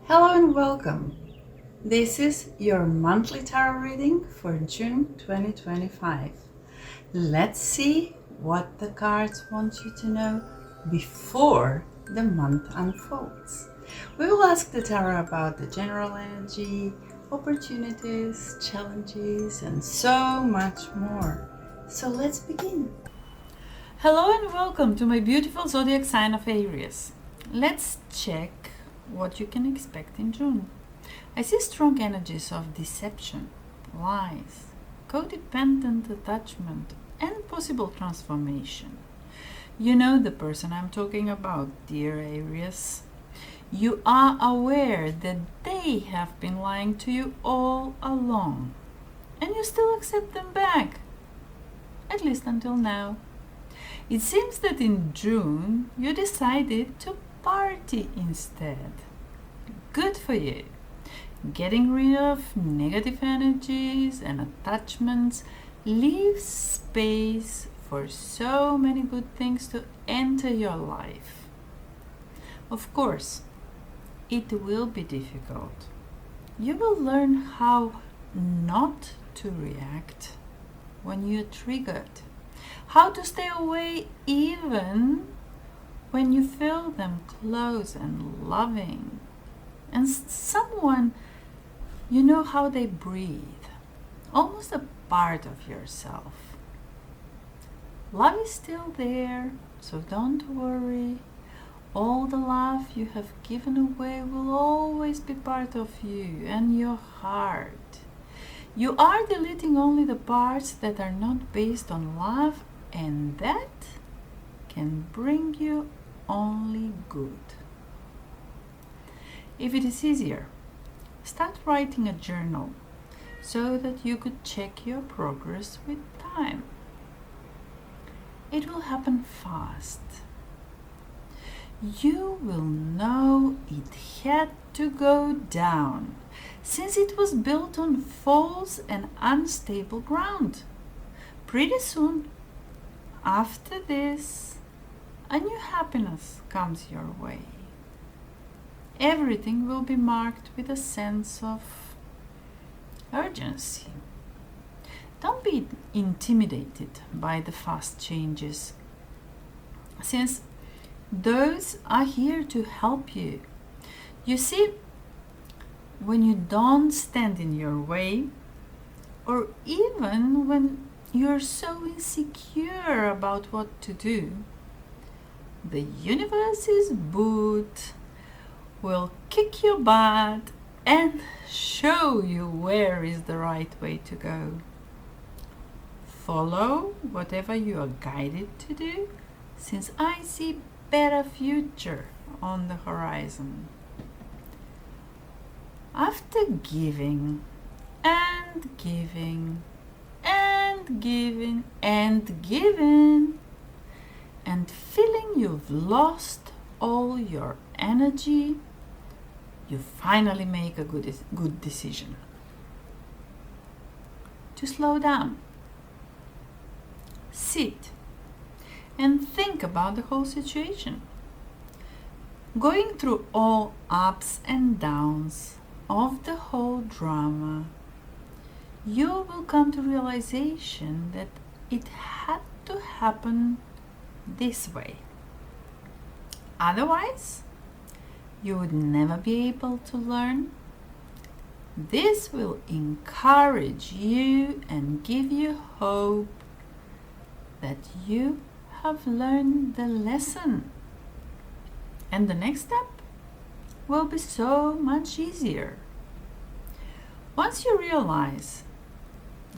Hello and welcome. This is your monthly tarot reading for June 2025. Let's see what the cards want you to know before the month unfolds. We will ask the tarot about the general energy, opportunities, challenges, and so much more. So let's begin. Hello and welcome to my beautiful zodiac sign of Aries. Let's check what you can expect in June. I see strong energies of deception, lies, codependent attachment, and possible transformation. You know the person I'm talking about, dear Aries. You are aware that they have been lying to you all along, and you still accept them back, at least until now. It seems that in June you decided to party instead. Good for you. Getting rid of negative energies and attachments leaves space for so many good things to enter your life. Of course, it will be difficult. You will learn how not to react when you're triggered, how to stay away even when you feel them close and loving, and someone, you know how they breathe, almost a part of yourself. Love is still there, so don't worry. All the love you have given away will always be part of you and your heart. You are deleting only the parts that are not based on love, and that can bring you only good. If it is easier, start writing a journal so that you could check your progress with time. It will happen fast. You will know it had to go down since it was built on false and unstable ground. Pretty soon after this, a new happiness comes your way. Everything will be marked with a sense of urgency. Don't be intimidated by the fast changes, since those are here to help you. You see, when you don't stand in your way, or even when you're so insecure about what to do, the universe's boot will kick your butt and show you where is the right way to go. Follow whatever you are guided to do, since I see better future on the horizon. After giving and giving and giving and giving and feeling you've lost all your energy, you finally make a good decision to slow down, sit, and think about the whole situation. Going through all ups and downs of the whole drama, you will come to realization that it had to happen this way. Otherwise, you would never be able to learn. This will encourage you and give you hope that you have learned the lesson. And the next step will be so much easier. Once you realize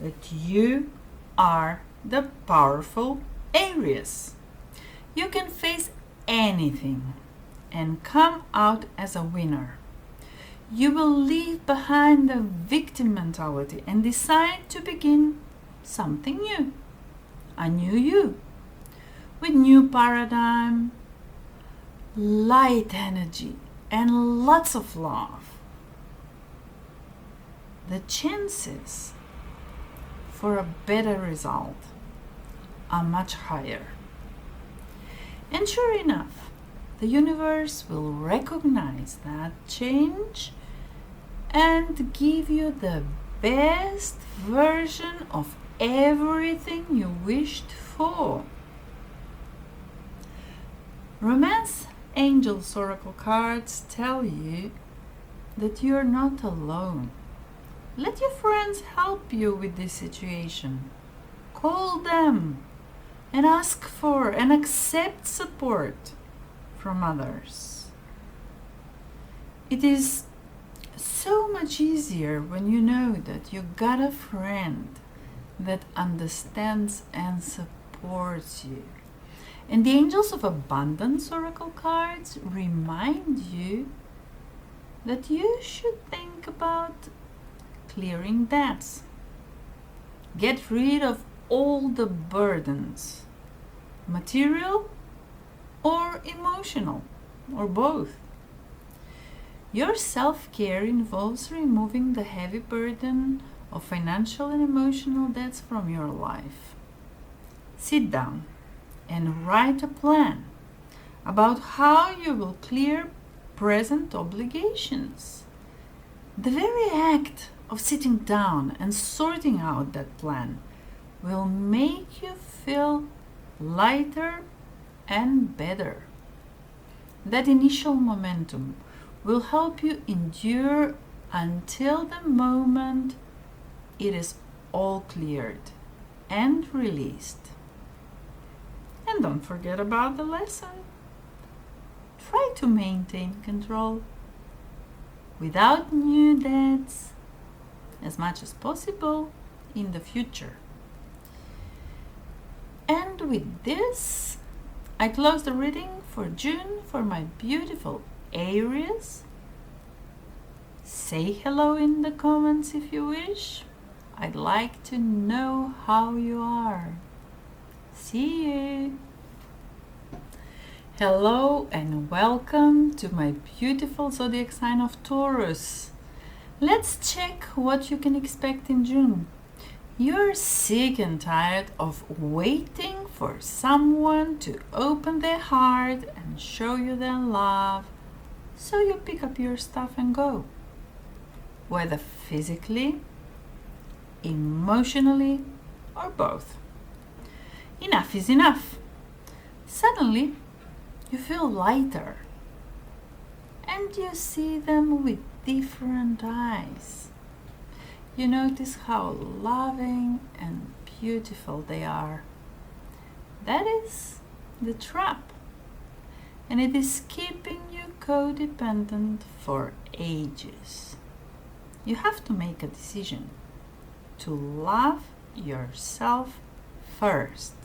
that you are the powerful Aries, you can face anything and come out as a winner. You will leave behind the victim mentality and decide to begin something new, a new you, with new paradigm, light energy, and lots of love. The chances for a better result are much higher. And sure enough, the The universe will recognize that change and give you the best version of everything you wished for. Romance Angels Oracle cards tell you that you're not alone. Let your friends help you with this situation. Call them and ask for and accept support from others. It is so much easier when you know that you got a friend that understands and supports you. And the Angels of Abundance Oracle cards remind you that you should think about clearing debts. Get rid of all the burdens, material or emotional, or both. Your self-care involves removing the heavy burden of financial and emotional debts from your life. Sit down and write a plan about how you will clear present obligations. The very act of sitting down and sorting out that plan will make you feel lighter and better. That initial momentum will help you endure until the moment it is all cleared and released. And don't forget about the lesson. Try to maintain control without new debts as much as possible in the future. And with this, I close the reading for June for my beautiful Aries. Say hello in the comments if you wish. I'd like to know how you are. See you! Hello and welcome to my beautiful zodiac sign of Taurus. Let's check what you can expect in June. You're sick and tired of waiting for someone to open their heart and show you their love, so you pick up your stuff and go. Whether physically, emotionally, or both. Enough is enough. Suddenly, you feel lighter and you see them with different eyes. You notice how loving and beautiful they are. That is the trap, and it is keeping you codependent for ages. You have to make a decision to love yourself first.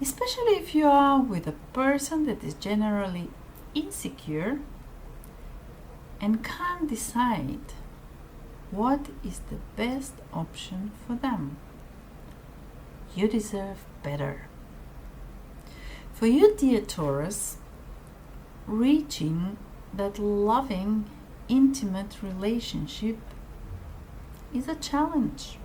Especially if you are with a person that is generally insecure and can't decide what is the best option for them. You deserve better. For you, dear Taurus, reaching that loving, intimate relationship is a challenge.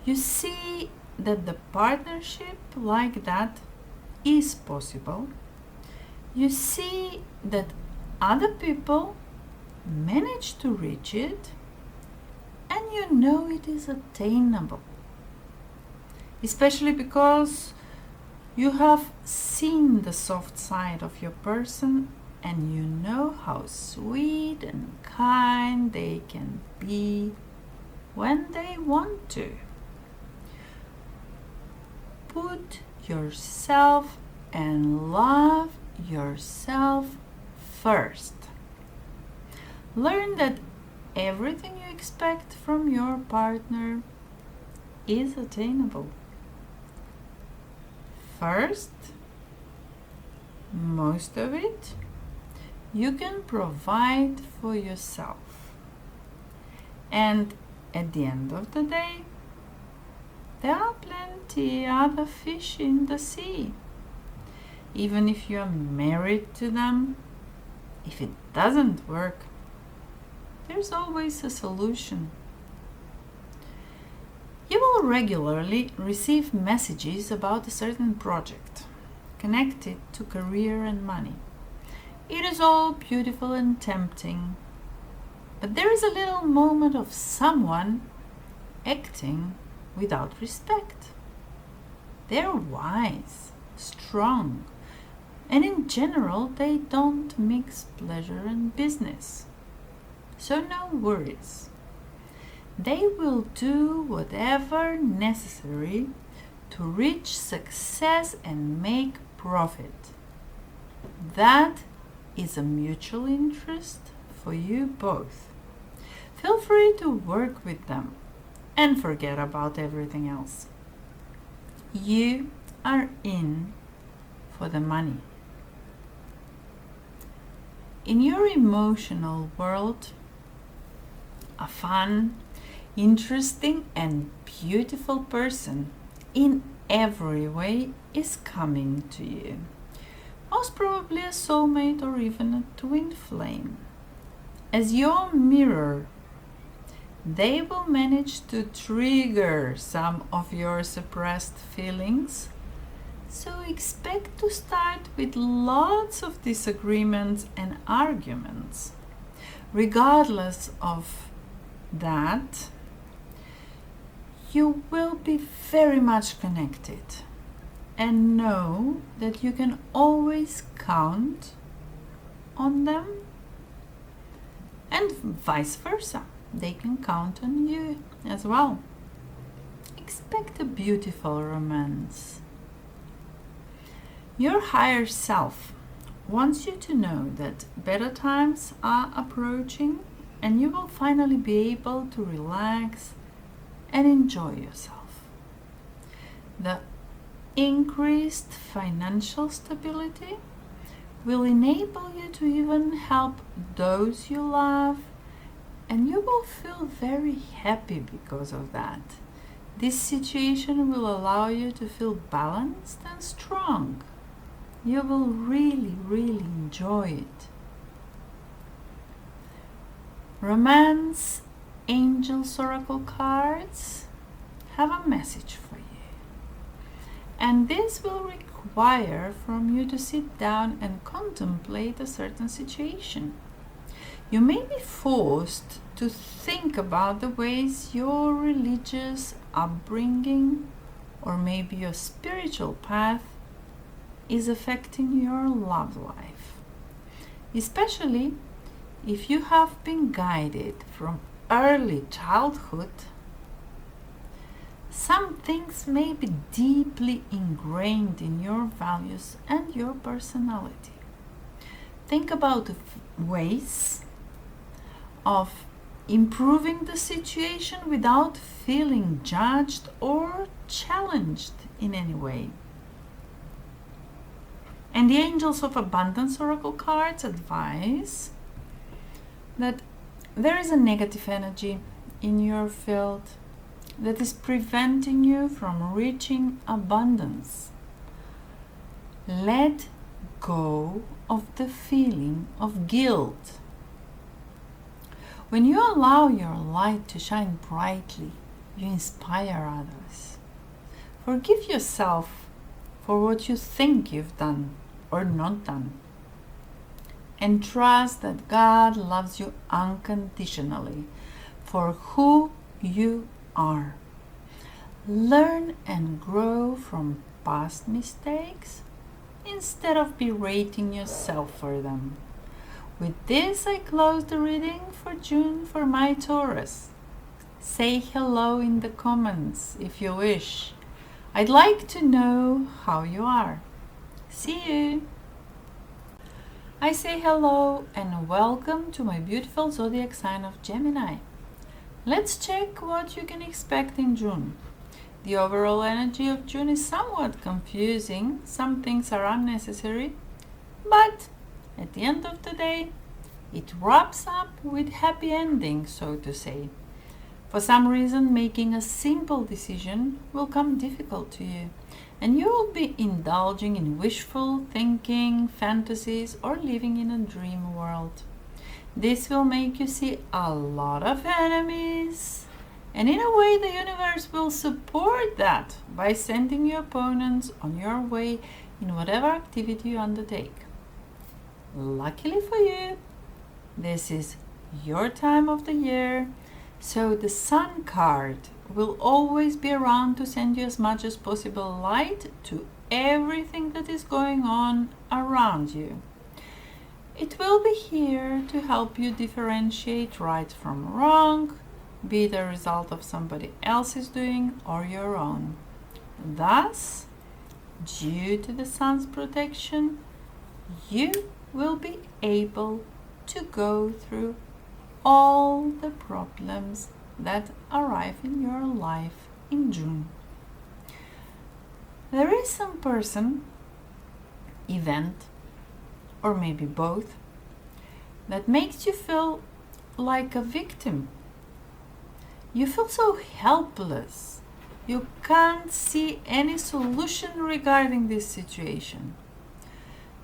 You see that the partnership like that is possible. You see that other people manage to reach it, and you know it is attainable. Especially because you have seen the soft side of your person and you know how sweet and kind they can be when they want to. Put yourself and love yourself first. Learn that everything you expect from your partner is attainable. First, most of it you can provide for yourself. And at the end of the day, there are plenty other fish in the sea. Even if you are married to them, if it doesn't work, there's always a solution. You will regularly receive messages about a certain project, connected to career and money. It is all beautiful and tempting, but there is a little moment of someone acting without respect. They're wise, strong, and in general they don't mix pleasure and business. So no worries. They will do whatever necessary to reach success and make profit. That is a mutual interest for you both. Feel free to work with them and forget about everything else. You are in for the money. In your emotional world, a fun, interesting and beautiful person in every way is coming to you. Most probably a soulmate or even a twin flame. As your mirror, they will manage to trigger some of your suppressed feelings. So expect to start with lots of disagreements and arguments. Regardless of that, you will be very much connected and know that you can always count on them, and vice versa. They can count on you as well. Expect a beautiful romance. Your higher self wants you to know that better times are approaching and you will finally be able to relax and enjoy yourself. The increased financial stability will enable you to even help those you love, and you will feel very happy because of that. This situation will allow you to feel balanced and strong. You will really, really enjoy it. Romance Angels Oracle cards have a message for you. And this will require from you to sit down and contemplate a certain situation. You may be forced to think about the ways your religious upbringing or maybe your spiritual path is affecting your love life. Especially if you have been guided from early childhood, some things may be deeply ingrained in your values and your personality. Think about ways of improving the situation without feeling judged or challenged in any way. And the Angels of Abundance Oracle cards advise that there is a negative energy in your field that is preventing you from reaching abundance. Let go of the feeling of guilt. When you allow your light to shine brightly, you inspire others. Forgive yourself for what you think you've done or not done. And trust that God loves you unconditionally for who you are. Learn and grow from past mistakes instead of berating yourself for them. With this, I close the reading for June for my Taurus. Say hello in the comments if you wish. I'd like to know how you are. See you! I say hello and welcome to my beautiful zodiac sign of Gemini. Let's check what you can expect in June. The overall energy of June is somewhat confusing. Some things are unnecessary, but at the end of the day, it wraps up with happy ending, so to say. For some reason, making a simple decision will come difficult to you, and you will be indulging in wishful thinking, fantasies, or living in a dream world. This will make you see a lot of enemies, and in a way the universe will support that by sending your opponents on your way in whatever activity you undertake. Luckily for you, this is your time of the year, so the Sun card will always be around to send you as much as possible light to everything that is going on around you. It will be here to help you differentiate right from wrong, be it a result of somebody else's doing or your own. Thus, due to the Sun's protection, you will be able to go through all the problems that arrive in your life in June. There is some person, event, or maybe both, that makes you feel like a victim. You feel so helpless. You can't see any solution regarding this situation.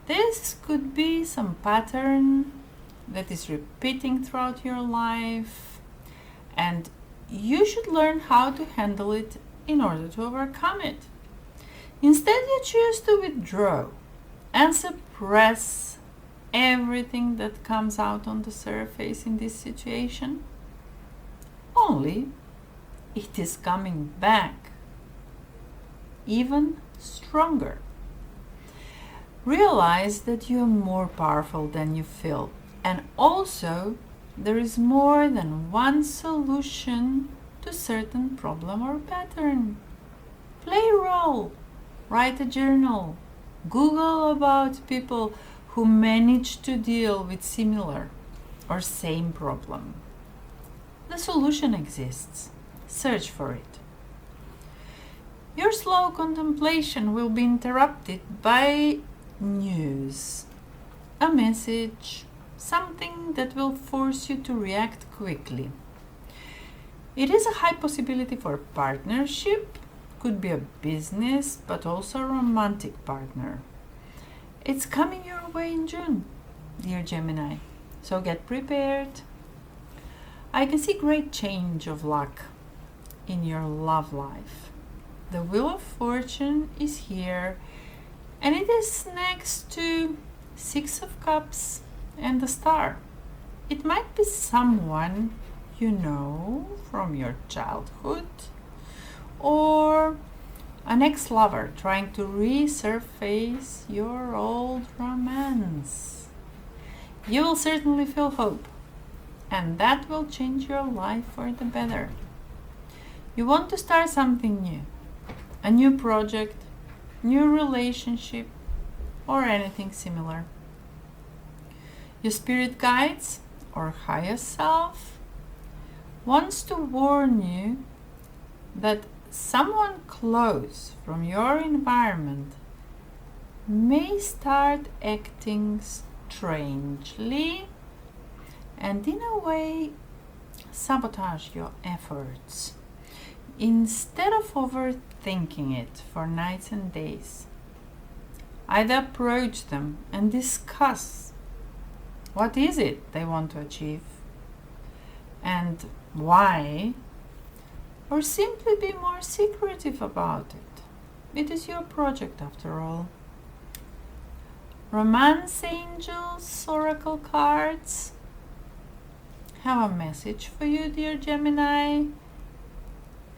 This could be some pattern that is repeating throughout your life, and you should learn how to handle it in order to overcome it. Instead, you choose to withdraw and suppress everything that comes out on the surface in this situation. Only it is coming back even stronger. Realize that you are more powerful than you feel, and also there is more than one solution to certain problem or pattern. Play a role, write a journal, Google about people who manage to deal with similar or same problem. The solution exists. Search for it. Your slow contemplation will be interrupted by news, a message, something that will force you to react quickly. It is a high possibility for partnership, could be a business, but also a romantic partner. It's coming your way in June, dear Gemini, so get prepared. I can see great change of luck in your love life. The Wheel of Fortune is here, and it is next to Six of Cups and the Star. It might be someone you know from your childhood, or an ex-lover trying to resurface your old romance. You will certainly feel hope, and that will change your life for the better. You want to start something new, a new project, new relationship, or anything similar. Your spirit guides or higher self wants to warn you that someone close from your environment may start acting strangely and in a way sabotage your efforts. Instead of overthinking it for nights and days, either approach them and discuss what is it they want to achieve and why, or simply be more secretive about it. It is your project after all. Romance Angels Oracle cards have a message for you, dear Gemini,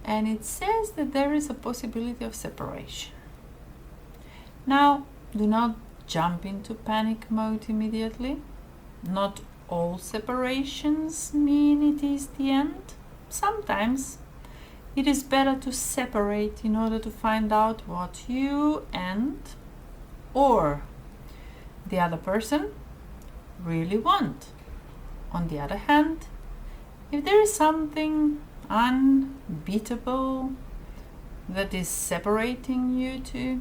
and it says that there is a possibility of separation. Now, do not jump into panic mode immediately. Not all separations mean it is the end. Sometimes it is better to separate in order to find out what you and or the other person really want. On the other hand, if there is something unbeatable that is separating you two,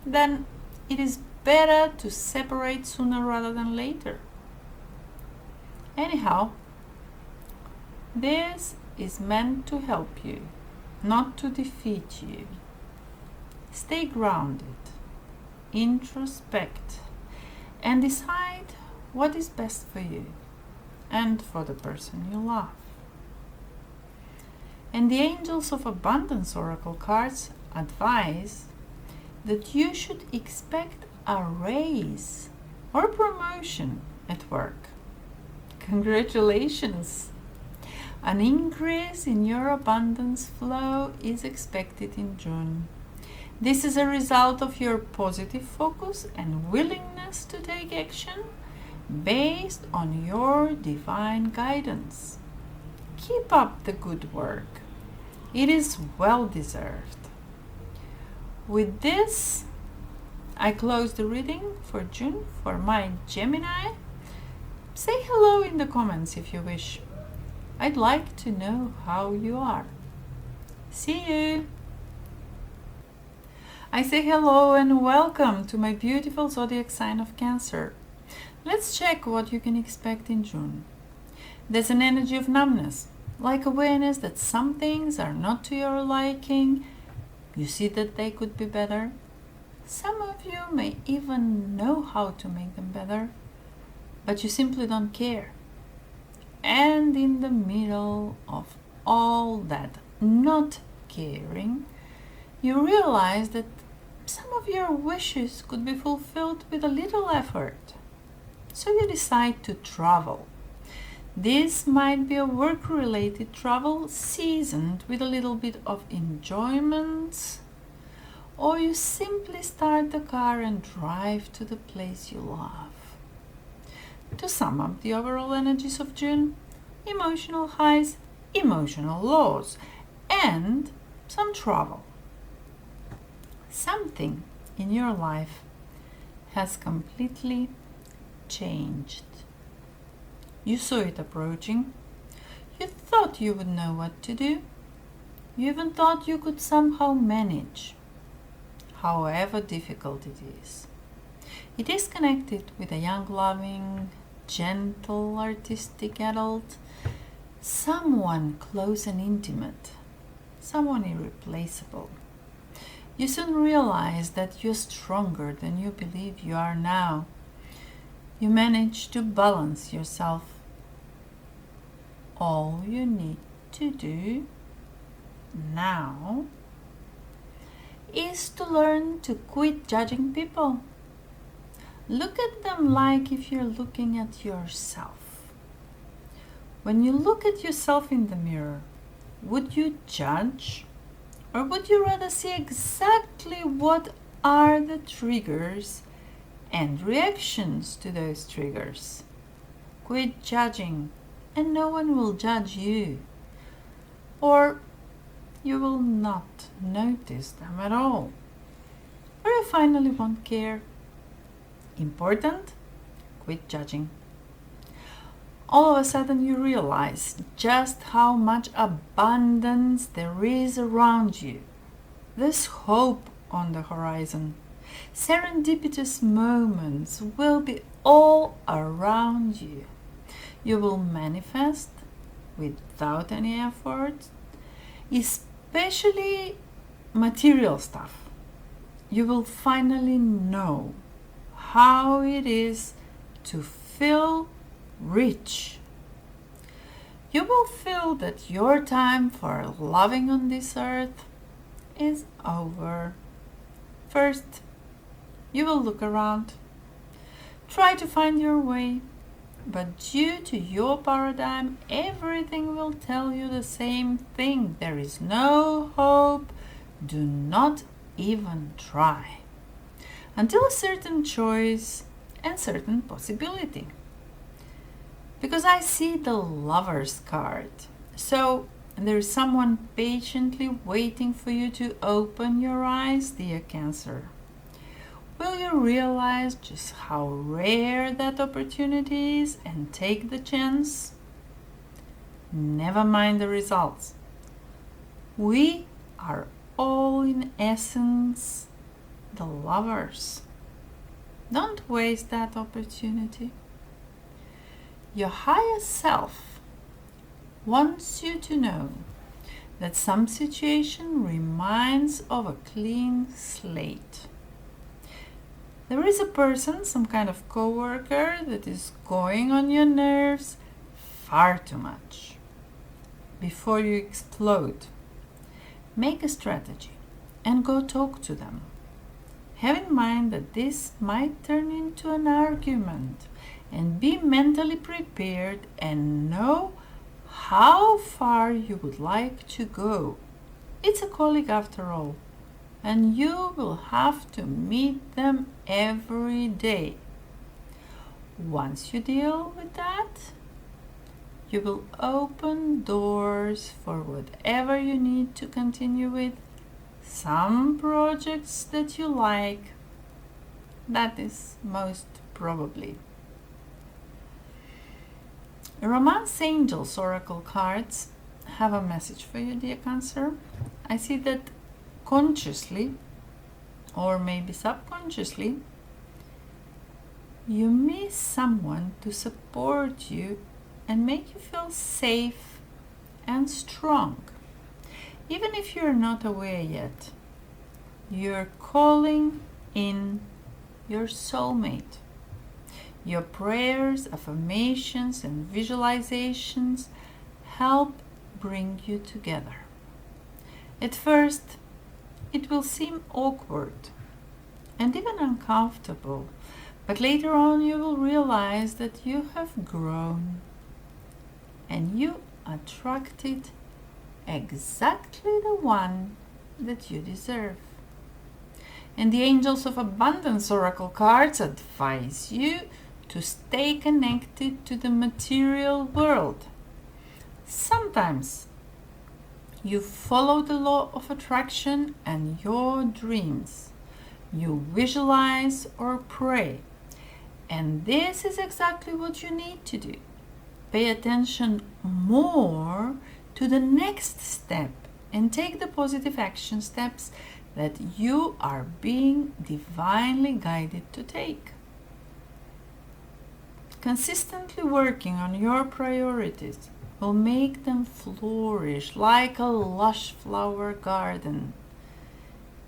then it is better to separate sooner rather than later. Anyhow, this is meant to help you, not to defeat you. Stay grounded, introspect, and decide what is best for you and for the person you love. And the Angels of Abundance Oracle cards advise that you should expect a raise or promotion at work. Congratulations! An increase in your abundance flow is expected in June. This is a result of your positive focus and willingness to take action based on your divine guidance. Keep up the good work. It is well deserved. With this, I close the reading for June for my Gemini. Say hello in the comments if you wish. I'd like to know how you are. See you! I say hello and welcome to my beautiful zodiac sign of Cancer. Let's check what you can expect in June. There's an energy of numbness, like awareness that some things are not to your liking. You see that they could be better. Some of you may even know how to make them better, but you simply don't care. And in the middle of all that not caring, you realize that some of your wishes could be fulfilled with a little effort. So you decide to travel. This might be a work-related travel seasoned with a little bit of enjoyment, or you simply start the car and drive to the place you love. To sum up the overall energies of June, emotional highs, emotional lows, and some travel. Something in your life has completely changed. You saw it approaching. You thought you would know what to do. You even thought you could somehow manage, however difficult it is. It is connected with a young, loving, gentle, artistic adult, someone close and intimate, someone irreplaceable. You soon realize that you're stronger than you believe you are now. You manage to balance yourself. All you need to do now is to learn to quit judging people. Look at them like if you're looking at yourself. When you look at yourself in the mirror, would you judge? Or would you rather see exactly what are the triggers and reactions to those triggers? Quit judging, and no one will judge you. Or you will not notice them at all. Or you finally won't care. Important? Quit judging. All of a sudden you realize just how much abundance there is around you. There's hope on the horizon. Serendipitous moments will be all around you. You will manifest without any effort, especially material stuff. You will finally know how it is to feel rich. You will feel that your time for loving on this earth is over. First, you will look around, try to find your way, but due to your paradigm, everything will tell you the same thing. There is no hope. Do not even try until a certain choice and certain possibility. Because I see the Lover's card. So there is someone patiently waiting for you to open your eyes, dear Cancer. Will you realize just how rare that opportunity is and take the chance? Never mind the results. We are all in essence the lovers. Don't waste that opportunity. Your higher self wants you to know that some situation reminds of a clean slate. There is a person, some kind of coworker, that is going on your nerves far too much. Before you explode, make a strategy and go talk to them. Have in mind that this might turn into an argument, and be mentally prepared and know how far you would like to go. It's a colleague after all, and you will have to meet them every day. Once you deal with that, you will open doors for whatever you need to continue with. Some projects that you like. That is most probably. Romance Angels Oracle cards have a message for you, dear Cancer. I see that consciously, or maybe subconsciously, you miss someone to support you and make you feel safe and strong. Even if you're not aware yet, you're calling in your soulmate. Your prayers, affirmations, and visualizations help bring you together. At first, it will seem awkward and even uncomfortable, but later on you will realize that you have grown and you attracted exactly the one that you deserve. And the Angels of Abundance Oracle cards advise you to stay connected to the material world. Sometimes you follow the law of attraction and your dreams. You visualize or pray. And this is exactly what you need to do. Pay attention more to the next step and take the positive action steps that you are being divinely guided to take. Consistently working on your priorities will make them flourish like a lush flower garden.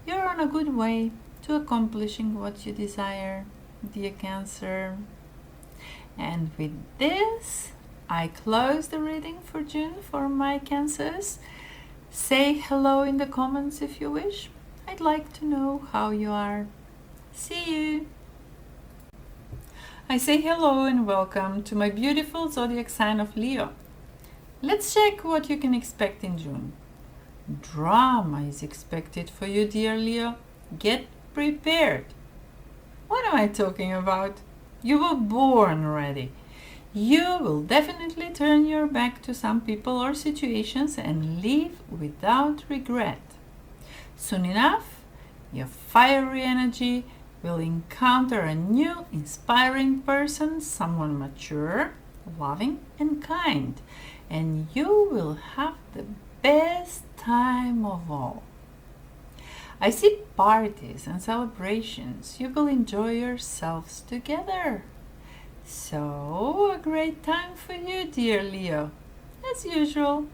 You're on a good way to accomplishing what you desire, dear Cancer. And with this, I close the reading for June for my Cancers. Say hello in the comments if you wish. I'd like to know how you are. See you! I say hello and welcome to my beautiful zodiac sign of Leo. Let's check what you can expect in June. Drama is expected for you, dear Leo. Get prepared. What am I talking about? You were born ready. You will definitely turn your back to some people or situations and leave without regret. Soon enough, your fiery energy will encounter a new, inspiring person, someone mature, loving, and kind, and you will have the best time of all. I see parties and celebrations. You will enjoy yourselves together. So, a great time for you, dear Leo, as usual.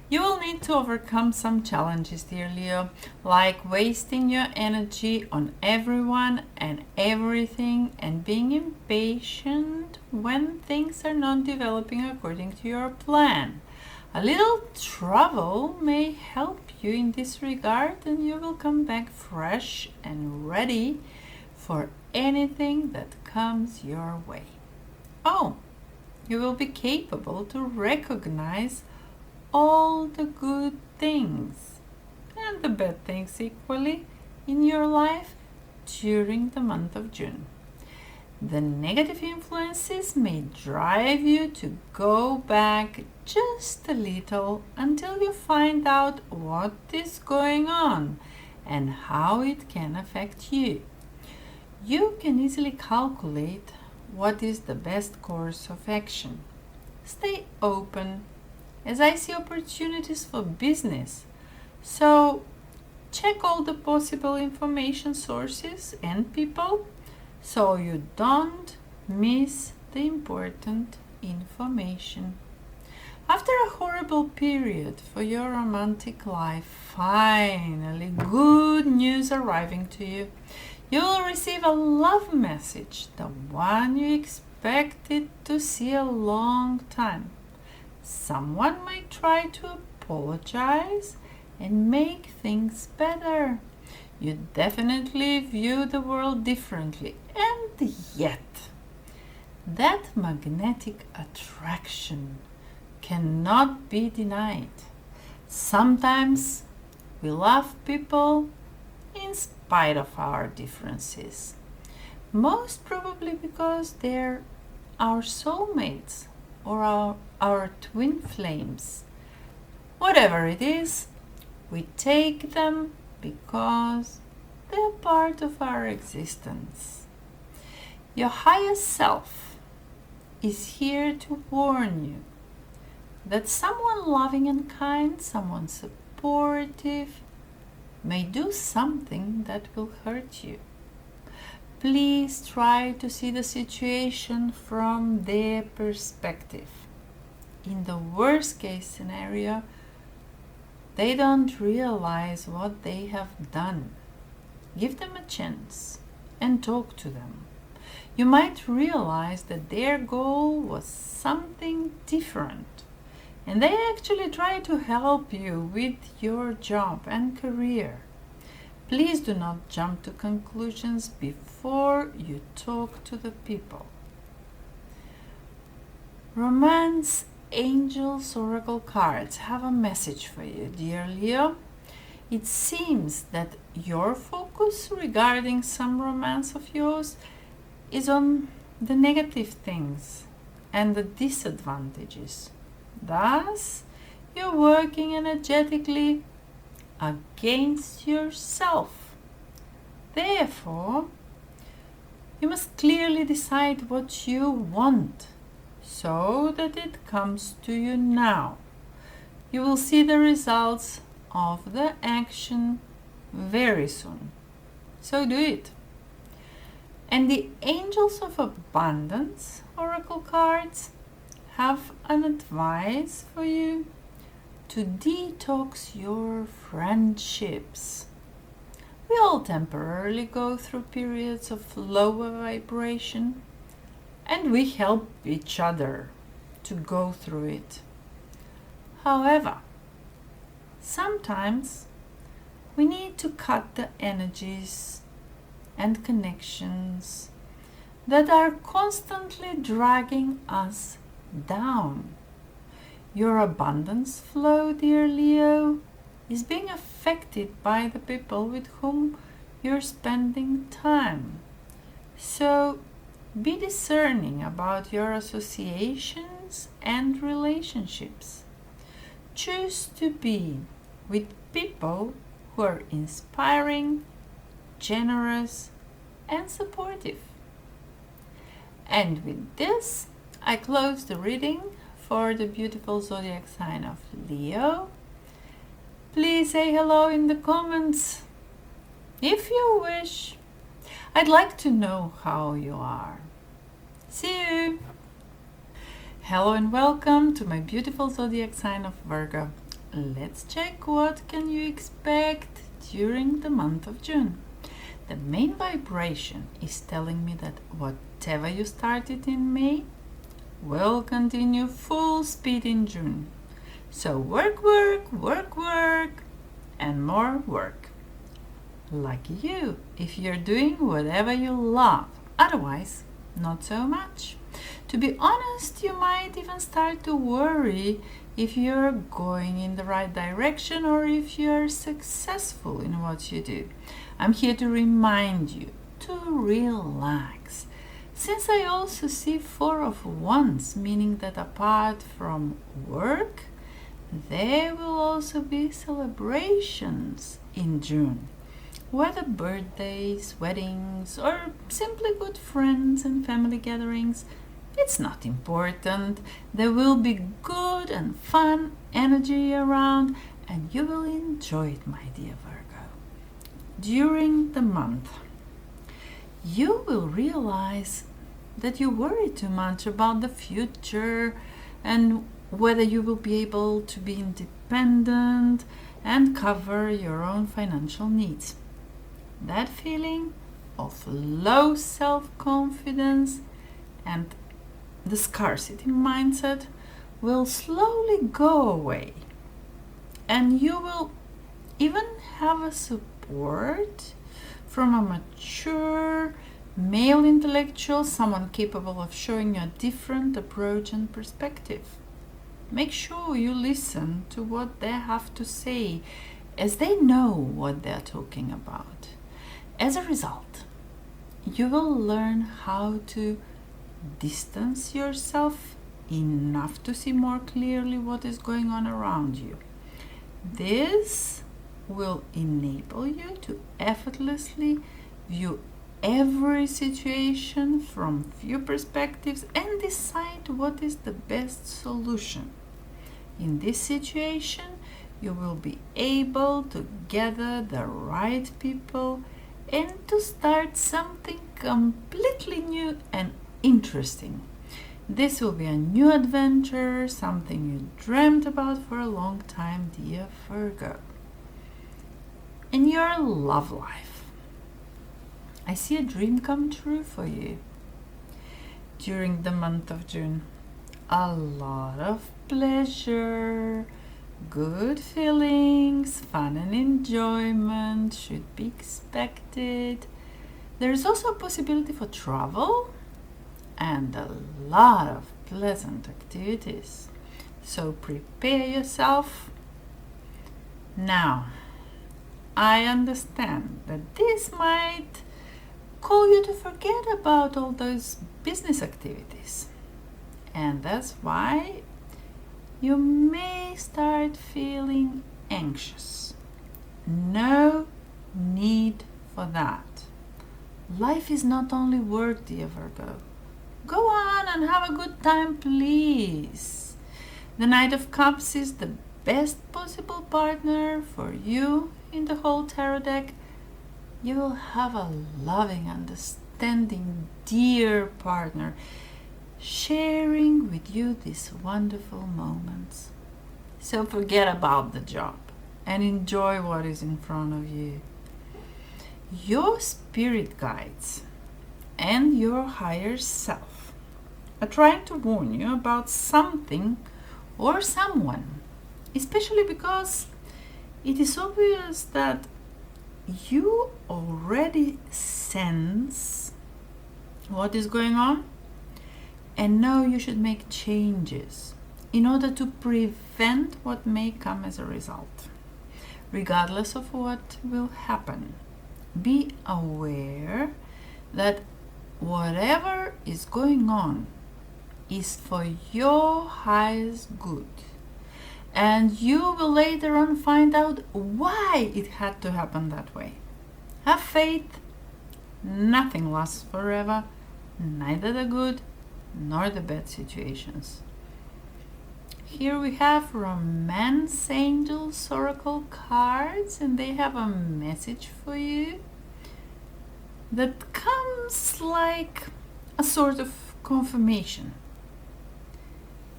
You will need to overcome some challenges, dear Leo, like wasting your energy on everyone and everything and being impatient when things are not developing according to your plan. A little travel may help you in this regard, and you will come back fresh and ready for anything that comes your way. Oh, you will be capable to recognize all the good things and the bad things equally in your life during the month of June. The negative influences may drive you to go back just a little until you find out what is going on and how it can affect you. You can easily calculate what is the best course of action. Stay open, as I see opportunities for business. So check all the possible information sources and people so you don't miss the important information. After a horrible period for your romantic life, finally good news arriving to you. You will receive a love message, the one you expected to see a long time. Someone might try to apologize and make things better. You definitely view the world differently, and yet that magnetic attraction cannot be denied. Sometimes we love people in spite of our differences, most probably because they're our soulmates or our twin flames. Whatever it is, we take them because they're part of our existence. Your higher self is here to warn you that someone loving and kind, someone supportive, may do something that will hurt you. Please try to see the situation from their perspective. In the worst case scenario, they don't realize what they have done. Give them a chance and talk to them. You might realize that their goal was something different, and they actually try to help you with your job and career. Please do not jump to conclusions before you talk to the people. Romance Angels Oracle cards have a message for you, dear Leo. It seems that your focus regarding some romance of yours is on the negative things and the disadvantages. Thus, you're working energetically against yourself. Therefore, you must clearly decide what you want so that it comes to you now. You will see the results of the action very soon. So do it. And the Angels of Abundance Oracle cards have an advice for you to detox your friendships. We all temporarily go through periods of lower vibration, and we help each other to go through it. However, sometimes we need to cut the energies and connections that are constantly dragging us down. Your abundance flow, dear Leo, is being affected by the people with whom you're spending time. So be discerning about your associations and relationships. Choose to be with people who are inspiring, generous, and supportive. And with this, I close the reading for the beautiful zodiac sign of Leo. Please say hello in the comments if you wish. I'd like to know how you are. See you! Hello and welcome to my beautiful zodiac sign of Virgo. Let's check what can you expect during the month of June. The main vibration is telling me that whatever you started in May will continue full speed in June. So work, work, work, work, and more work. Lucky you if you're doing whatever you love. Otherwise, not so much. To be honest, you might even start to worry if you're going in the right direction or if you're successful in what you do. I'm here to remind you to relax. Since I also see Four of Wands, meaning that apart from work, there will also be celebrations in June. Whether birthdays, weddings, or simply good friends and family gatherings, it's not important. There will be good and fun energy around, and you will enjoy it, my dear Virgo. During the month, you will realize that you worry too much about the future and whether you will be able to be independent and cover your own financial needs. That feeling of low self-confidence and the scarcity mindset will slowly go away, and you will even have a support from a mature male intellectual, someone capable of showing you a different approach and perspective. Make sure you listen to what they have to say, as they know what they're talking about. As a result, you will learn how to distance yourself enough to see more clearly what is going on around you. This will enable you to effortlessly view every situation from few perspectives and decide what is the best solution. In this situation, you will be able to gather the right people and to start something completely new and interesting. This will be a new adventure, something you dreamt about for a long time, dear Virgo. In your love life, I see a dream come true for you. During the month of June, a lot of pleasure, good feelings, fun and enjoyment should be expected. There is also a possibility for travel and a lot of pleasant activities. So prepare yourself. Now, I understand that this might call you to forget about all those business activities. And that's why you may start feeling anxious. No need for that. Life is not only work, dear Virgo. Go on and have a good time, please. The Knight of Cups is the best possible partner for you in the whole tarot deck. You will have a loving, understanding, dear partner sharing with you these wonderful moments. So forget about the job and enjoy what is in front of you. Your spirit guides and your higher self are trying to warn you about something or someone, especially because it is obvious that you already sense what is going on and know you should make changes in order to prevent what may come as a result. Regardless of what will happen, be aware that whatever is going on is for your highest good, and you will later on find out why it had to happen that way. Have faith. Nothing lasts forever, neither the good nor the bad situations. Here we have Romance Angels Oracle cards, and they have a message for you that comes like a sort of confirmation.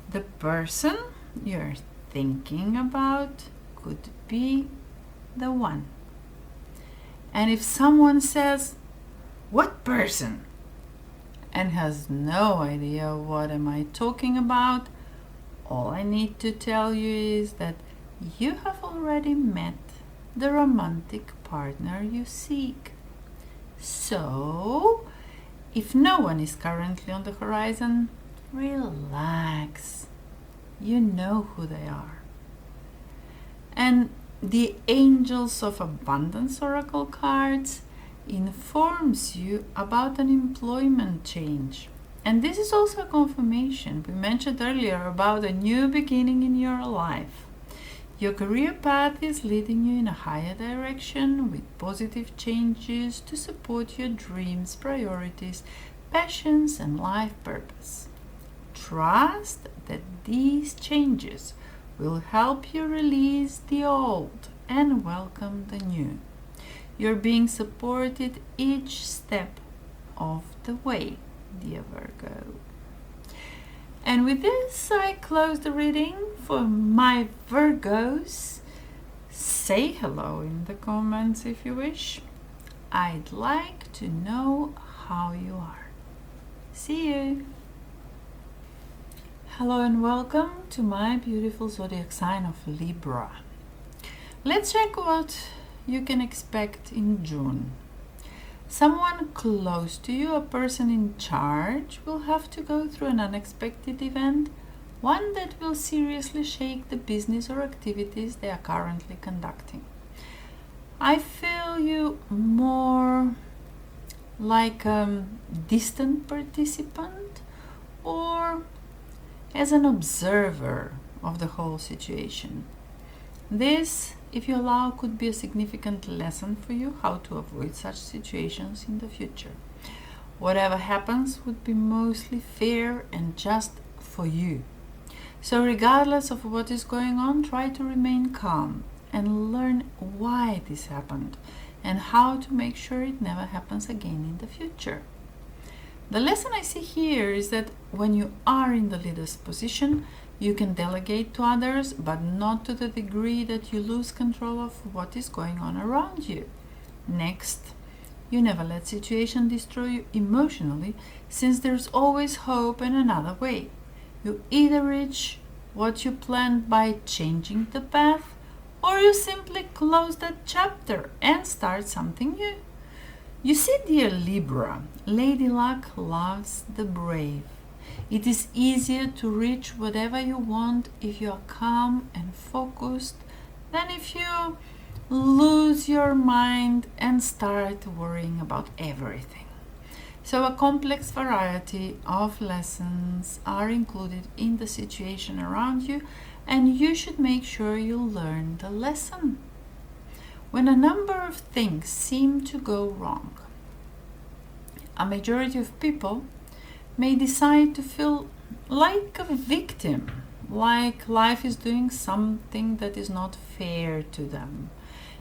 The person you're thinking about could be the one. And if someone says, "What person?" and has no idea what am I talking about, all I need to tell you is that you have already met the romantic partner you seek. So, if no one is currently on the horizon, relax. You know who they are. And the Angels of Abundance Oracle cards informs you about an employment change. And this is also a confirmation. We mentioned earlier about a new beginning in your life. Your career path is leading you in a higher direction with positive changes to support your dreams, priorities, passions, and life purpose. Trust that these changes will help you release the old and welcome the new. You're being supported each step of the way, dear Virgo. And with this, I close the reading for my Virgos. Say hello in the comments if you wish. I'd like to know how you are. See you. Hello and welcome to my beautiful zodiac sign of Libra. Let's check what you can expect in June. Someone close to you, a person in charge, will have to go through an unexpected event, one that will seriously shake the business or activities they are currently conducting. I feel you more like a distant participant or as an observer of the whole situation. This, if you allow, could be a significant lesson for you how to avoid such situations in the future. Whatever happens would be mostly fair and just for you. So regardless of what is going on, try to remain calm and learn why this happened and how to make sure it never happens again in the future. The lesson I see here is that when you are in the leader's position, you can delegate to others, but not to the degree that you lose control of what is going on around you. Next, you never let situation destroy you emotionally, since there's always hope and another way. You either reach what you planned by changing the path, or you simply close that chapter and start something new. You see, dear Libra, Lady Luck loves the brave. It is easier to reach whatever you want if you are calm and focused than if you lose your mind and start worrying about everything. So a complex variety of lessons are included in the situation around you, and you should make sure you learn the lesson. When a number of things seem to go wrong, a majority of people may decide to feel like a victim, like life is doing something that is not fair to them,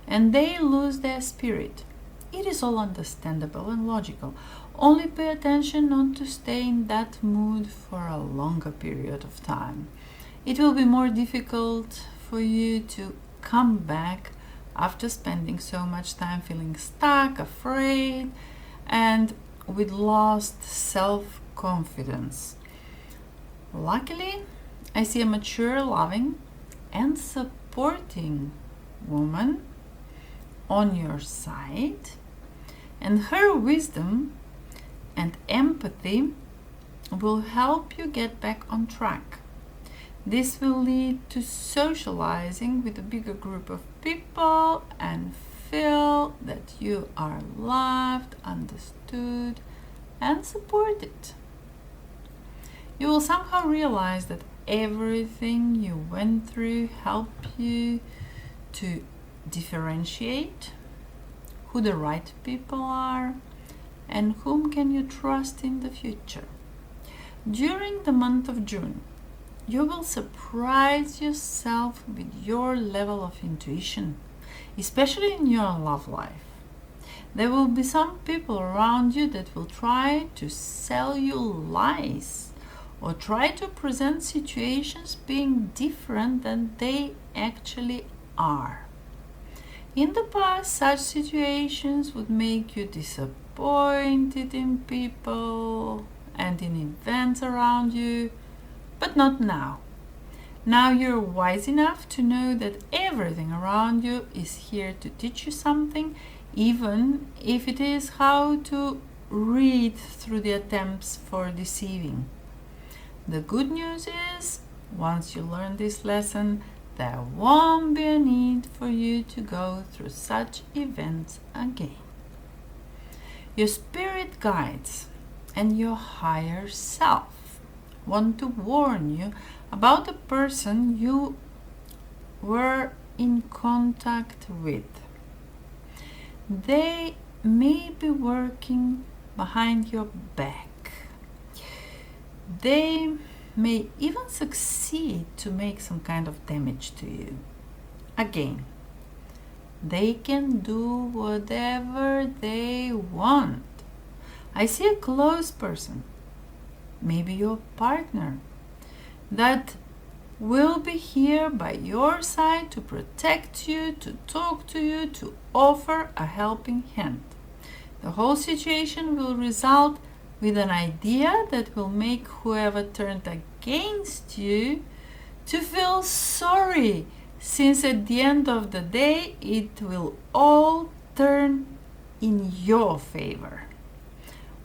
and they lose their spirit. It is all understandable and logical. Only pay attention not to stay in that mood for a longer period of time. It will be more difficult for you to come back after spending so much time feeling stuck, afraid, and with lost self-confidence. Luckily, I see a mature, loving, and supporting woman on your side, and her wisdom and empathy will help you get back on track. This will lead to socializing with a bigger group of people and feel that you are loved, understood, and supported. You will somehow realize that everything you went through helped you to differentiate who the right people are and whom can you trust in the future. During the month of June, you will surprise yourself with your level of intuition, especially in your love life. There will be some people around you that will try to sell you lies or try to present situations being different than they actually are. In the past, such situations would make you disappointed in people and in events around you, but not now. Now you're wise enough to know that everything around you is here to teach you something, even if it is how to read through the attempts for deceiving. The good news is, once you learn this lesson, there won't be a need for you to go through such events again. Your spirit guides and your higher self want to warn you about the person you were in contact with. They may be working behind your back. They may even succeed to make some kind of damage to you. Again, they can do whatever they want. I see a close person, maybe your partner, that will be here by your side to protect you, to talk to you, to offer a helping hand. The whole situation will result with an idea that will make whoever turned against you to feel sorry since at the end of the day it will all turn in your favor.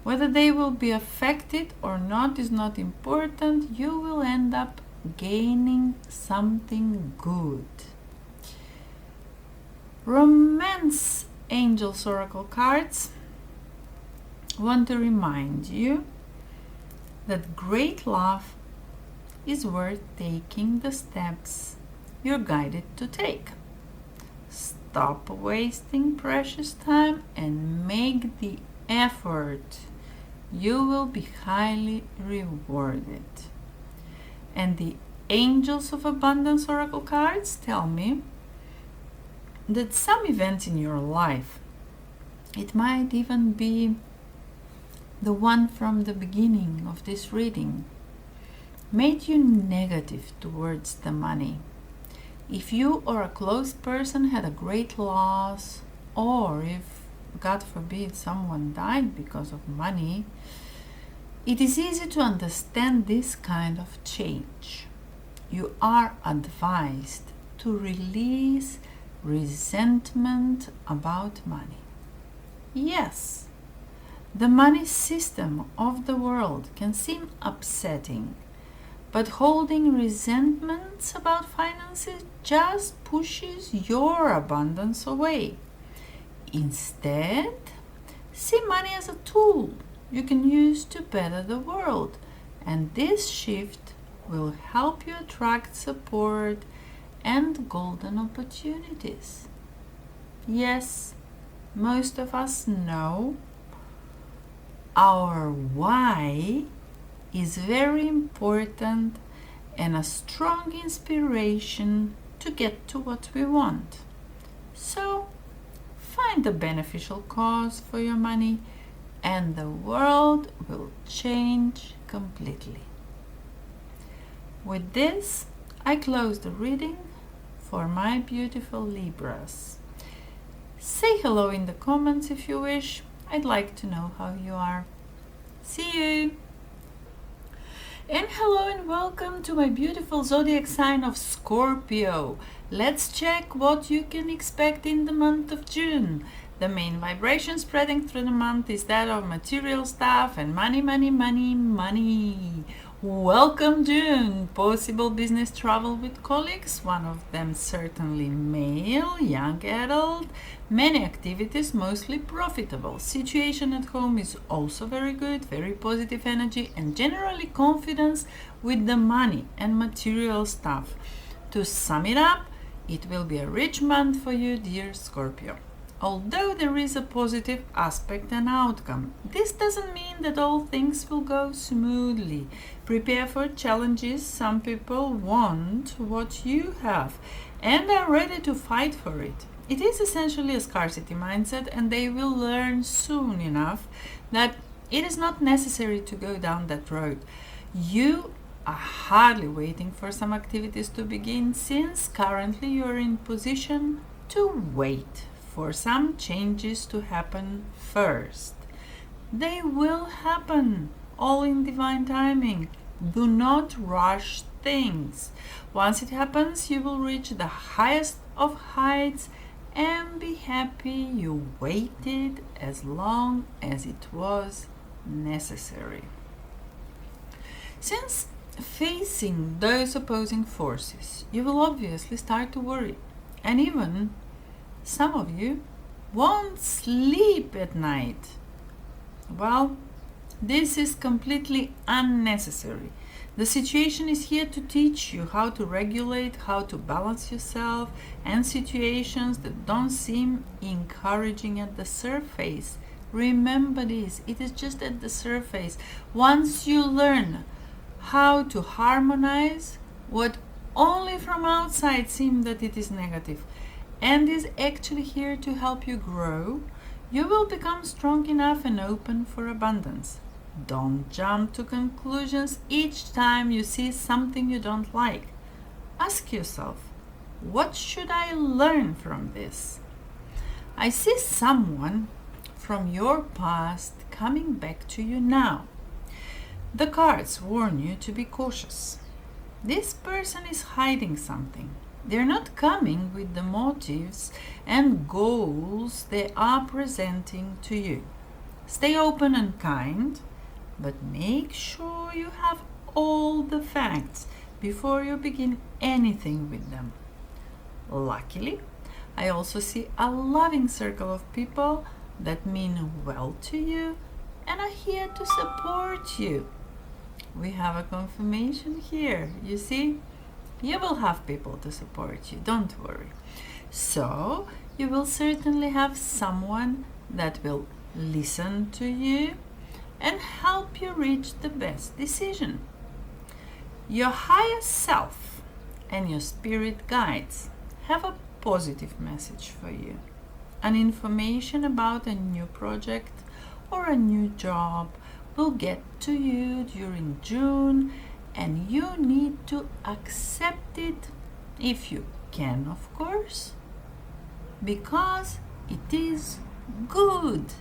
Whether they will be affected or not is not important. You will end up gaining something good. Romance Angels Oracle cards want to remind you that great love is worth taking the steps you're guided to take. Stop wasting precious time and make the effort. You will be highly rewarded. And the Angels of Abundance Oracle cards tell me that some event in your life, it might even be the one from the beginning of this reading, made you negative towards the money. If you or a close person had a great loss, or if, God forbid, someone died because of money, it is easy to understand this kind of change. You are advised to release resentment about money. Yes, the money system of the world can seem upsetting, but holding resentments about finances just pushes your abundance away. Instead, see money as a tool you can use to better the world, and this shift will help you attract support and golden opportunities. Yes, most of us know our why is very important and a strong inspiration to get to what we want. So, find a beneficial cause for your money and the world will change completely. With this, I close the reading for my beautiful Libras. Say hello in the comments if you wish. I'd like to know how you are. See you! And hello and welcome to my beautiful zodiac sign of Scorpio. Let's check what you can expect in the month of June. The main vibration spreading through the month is that of material stuff and money, money, money, money. Welcome June! Possible business travel with colleagues, one of them certainly male, young adult, many activities, mostly profitable. Situation at home is also very good, very positive energy and generally confidence with the money and material stuff. To sum it up, it will be a rich month for you, dear Scorpio. Although there is a positive aspect and outcome, this doesn't mean that all things will go smoothly. Prepare for challenges. Some people want what you have and are ready to fight for it. It is essentially a scarcity mindset, and they will learn soon enough that it is not necessary to go down that road. You are hardly waiting for some activities to begin, since currently you are in position to wait for some changes to happen first. They will happen, all in divine timing. Do not rush things. Once it happens, you will reach the highest of heights and be happy you waited as long as it was necessary. Since facing those opposing forces, you will obviously start to worry, and even some of you won't sleep at night. Well, this is completely unnecessary. The situation is here to teach you how to regulate, how to balance yourself, and situations that don't seem encouraging at the surface. Remember this, it is just at the surface. Once you learn how to harmonize what only from outside seems that it is negative, and is actually here to help you grow, you will become strong enough and open for abundance. Don't jump to conclusions each time you see something you don't like. Ask yourself, what should I learn from this? I see someone from your past coming back to you now. The cards warn you to be cautious. This person is hiding something. They're not coming with the motives and goals they are presenting to you. Stay open and kind, but make sure you have all the facts before you begin anything with them. Luckily, I also see a loving circle of people that mean well to you and are here to support you. We have a confirmation here. You see, you will have people to support you, don't worry. So, you will certainly have someone that will listen to you and help you reach the best decision. Your higher self and your spirit guides have a positive message for you. An information about a new project or a new job will get to you during June, and you need to accept it if you can, of course, because it is good.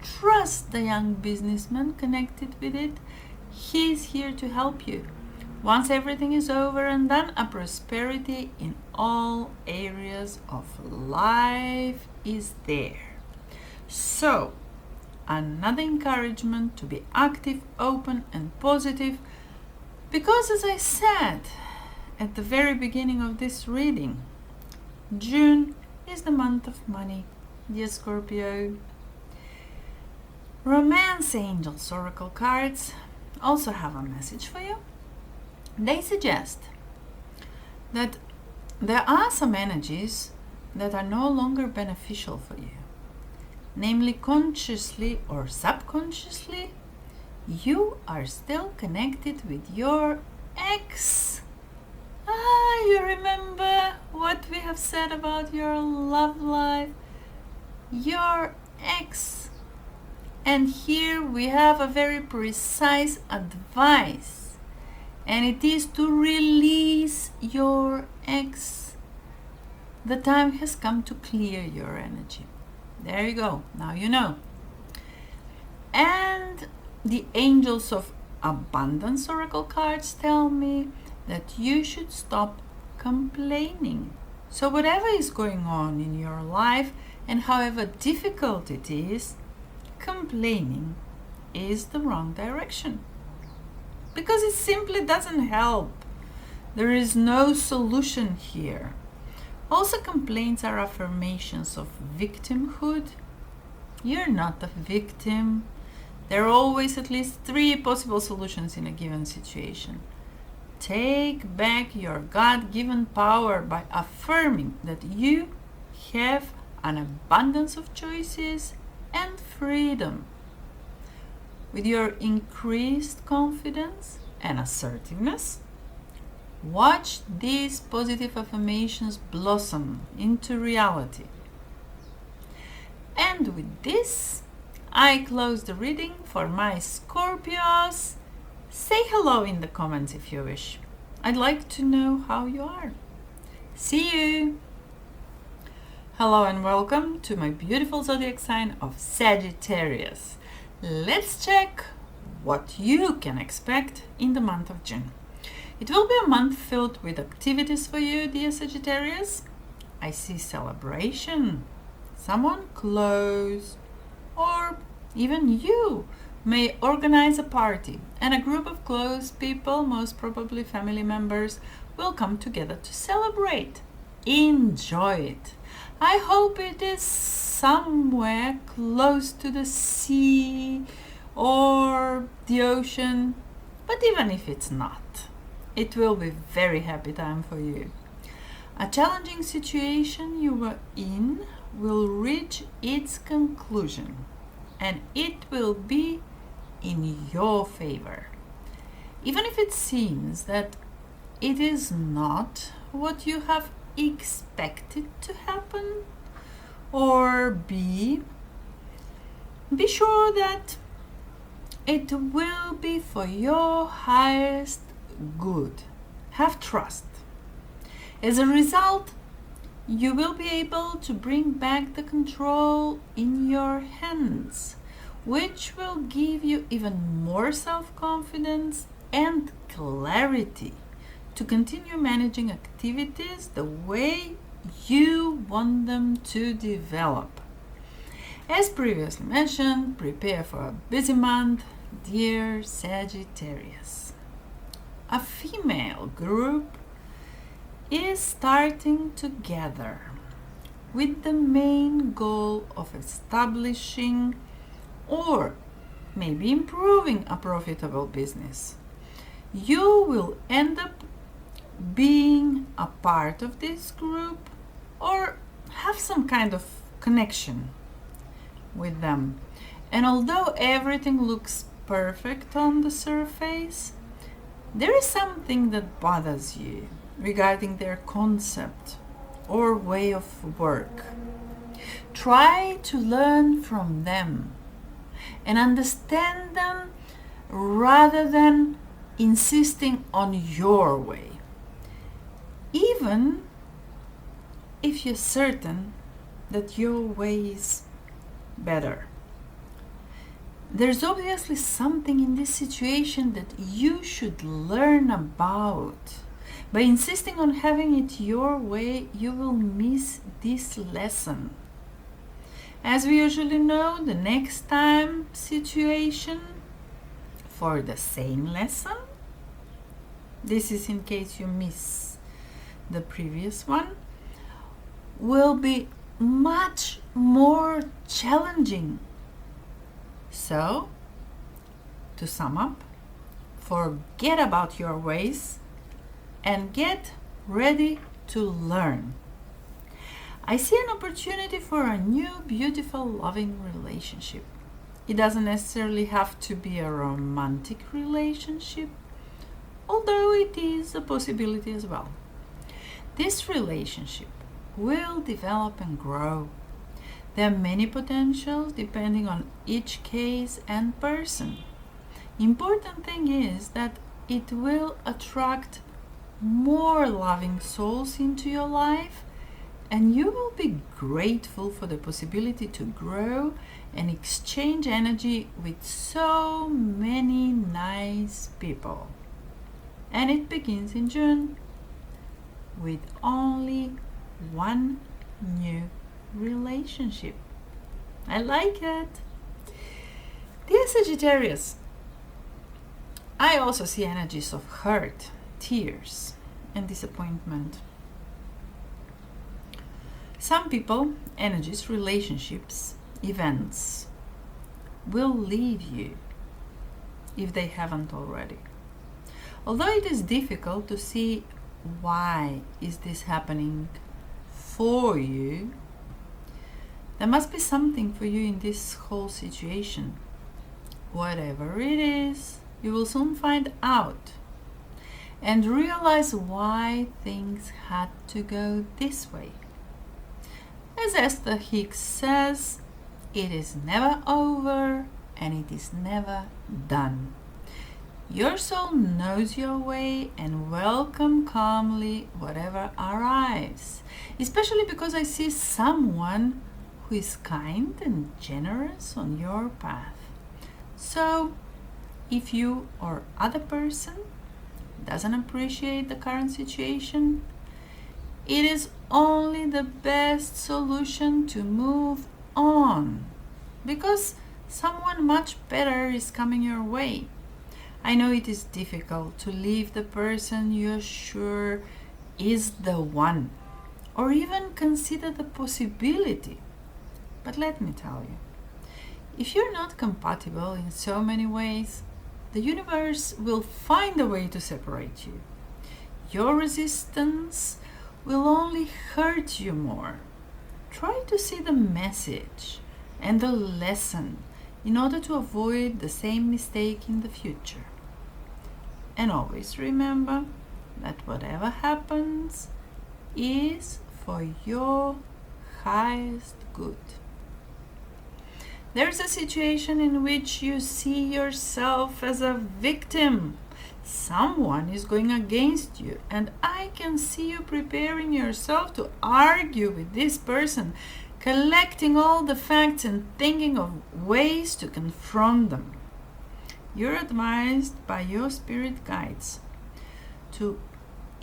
Trust the young businessman connected with it. He's here to help you. Once everything is over and done, a prosperity in all areas of life is there. So, another encouragement to be active, open, and positive, because as I said at the very beginning of this reading, June is the month of money, dear Scorpio. Romance Angels Oracle cards also have a message for you. They suggest that there are some energies that are no longer beneficial for you. Namely, consciously or subconsciously, you are still connected with your ex. You remember what we have said about your love life? Your ex. And here we have a very precise advice. And it is to release your ex. The time has come to clear your energy. There you go. Now you know. And the Angels of Abundance Oracle cards tell me that you should stop complaining. So whatever is going on in your life, and however difficult it is, complaining is the wrong direction. Because it simply doesn't help. There is no solution here. Also, complaints are affirmations of victimhood. You're not a victim. There are always at least 3 possible solutions in a given situation. Take back your God-given power by affirming that you have an abundance of choices and freedom. With your increased confidence and assertiveness, watch these positive affirmations blossom into reality. And with this, I close the reading for my Scorpios. Say hello in the comments if you wish. I'd like to know how you are. See you! Hello and welcome to my beautiful zodiac sign of Sagittarius. Let's check what you can expect in the month of June. It will be a month filled with activities for you, dear Sagittarius. I see celebration, someone close, or even you may organize a party, and a group of close people, most probably family members, will come together to celebrate. Enjoy it. I hope it is somewhere close to the sea or the ocean, but even if it's not, it will be a very happy time for you. A challenging situation you were in will reach its conclusion, and it will be in your favor. Even if it seems that it is not what you have expected to happen or be sure that it will be for your highest good. Have trust. As a result, you will be able to bring back the control in your hands, which will give you even more self-confidence and clarity to continue managing activities the way you want them to develop. As previously mentioned, prepare for a busy month, dear Sagittarius. A female group is starting to gather with the main goal of establishing or maybe improving a profitable business. You will end up being a part of this group or have some kind of connection with them. And although everything looks perfect on the surface, there is something that bothers you regarding their concept or way of work. Try to learn from them and understand them rather than insisting on your way, even if you're certain that your way is better. There's obviously something in this situation that you should learn about. By insisting on having it your way, you will miss this lesson. As we usually know, the next time situation for the same lesson, this is in case you miss the previous one, will be much more challenging. So, to sum up, forget about your ways and get ready to learn. I see an opportunity for a new, beautiful, loving relationship. It doesn't necessarily have to be a romantic relationship, although it is a possibility as well. This relationship will develop and grow. There are many potentials depending on each case and person. Important thing is that it will attract more loving souls into your life, and you will be grateful for the possibility to grow and exchange energy with so many nice people. And it begins in June with only one new relationship. I like it. Dear Sagittarius, I also see energies of hurt, tears, and disappointment. Some people, energies, relationships, events will leave you if they haven't already. Although it is difficult to see why is this happening for you, there must be something for you in this whole situation. Whatever it is, you will soon find out and realize why things had to go this way. As Esther Hicks says, it is never over and it is never done. Your soul knows your way and welcome calmly whatever arrives, especially because I see someone who is kind and generous on your path. So, if you or other person doesn't appreciate the current situation, it is only the best solution to move on, because someone much better is coming your way. I know it is difficult to leave the person you're sure is the one, or even consider the possibility. But let me tell you, if you're not compatible in so many ways, the universe will find a way to separate you. Your resistance will only hurt you more. Try to see the message and the lesson in order to avoid the same mistake in the future. And always remember that whatever happens is for your highest good. There's a situation in which you see yourself as a victim. Someone is going against you, and I can see you preparing yourself to argue with this person, collecting all the facts and thinking of ways to confront them. You're advised by your spirit guides to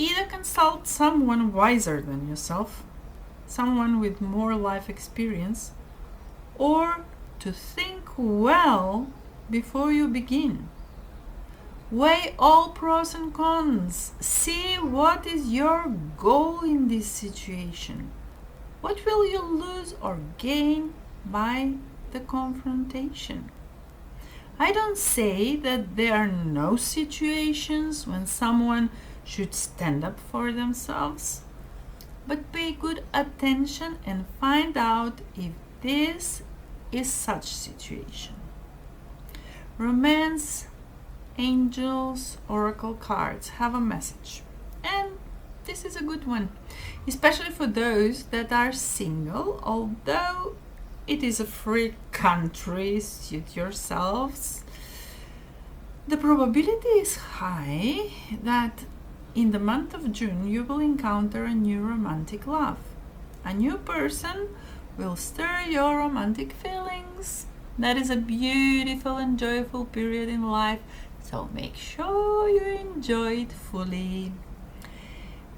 either consult someone wiser than yourself, someone with more life experience, or to think well before you begin. Weigh all pros and cons. See what is your goal in this situation. What will you lose or gain by the confrontation? I don't say that there are no situations when someone should stand up for themselves, but pay good attention and find out if this is such situation. Romance, angels, oracle cards have a message, and this is a good one, especially for those that are single, although it is a free country, suit yourselves. The probability is high that in the month of June you will encounter a new romantic love. A new person will stir your romantic feelings. That is a beautiful and joyful period in life, so make sure you enjoy it fully.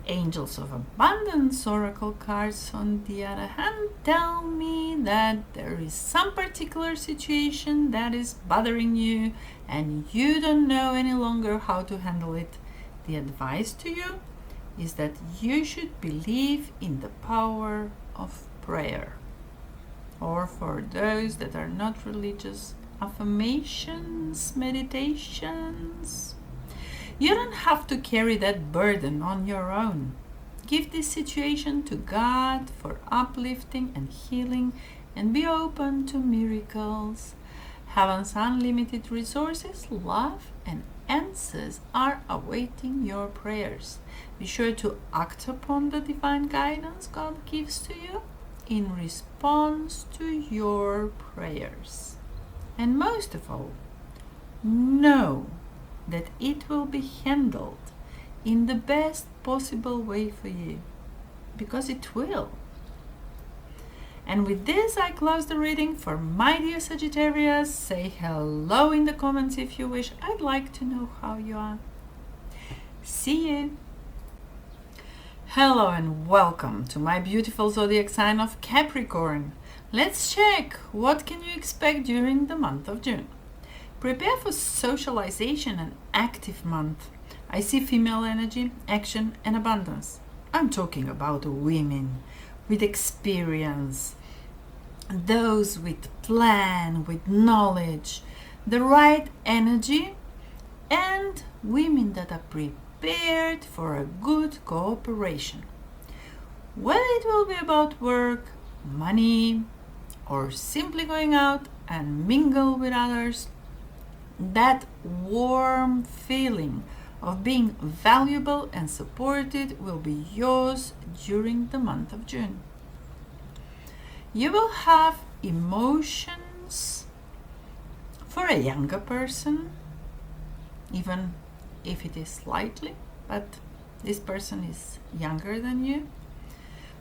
Angels of Abundance oracle cards, on the other hand, tell me that there is some particular situation that is bothering you and you don't know any longer how to handle it. The advice to you is that you should believe in the power of prayer. Or for those that are not religious, affirmations, meditations. You don't have to carry that burden on your own. Give this situation to God for uplifting and healing, and be open to miracles. Heaven's unlimited resources, love, and answers are awaiting your prayers. Be sure to act upon the divine guidance God gives to you in response to your prayers. And most of all, know that it will be handled in the best possible way for you, because it will. And with this, I close the reading for my dear Sagittarius. Say hello in the comments if you wish. I'd like to know how you are. See you. Hello and welcome to my beautiful zodiac sign of Capricorn. Let's check what can you expect during the month of June. Prepare for socialization and active month. I see female energy, action, and abundance. I'm talking about women with experience, those with plan, with knowledge, the right energy, and women that are prepared for a good cooperation. Whether it will be about work, money, or simply going out and mingle with others, that warm feeling of being valuable and supported will be yours during the month of June. You will have emotions for a younger person, even if it is slightly, but this person is younger than you,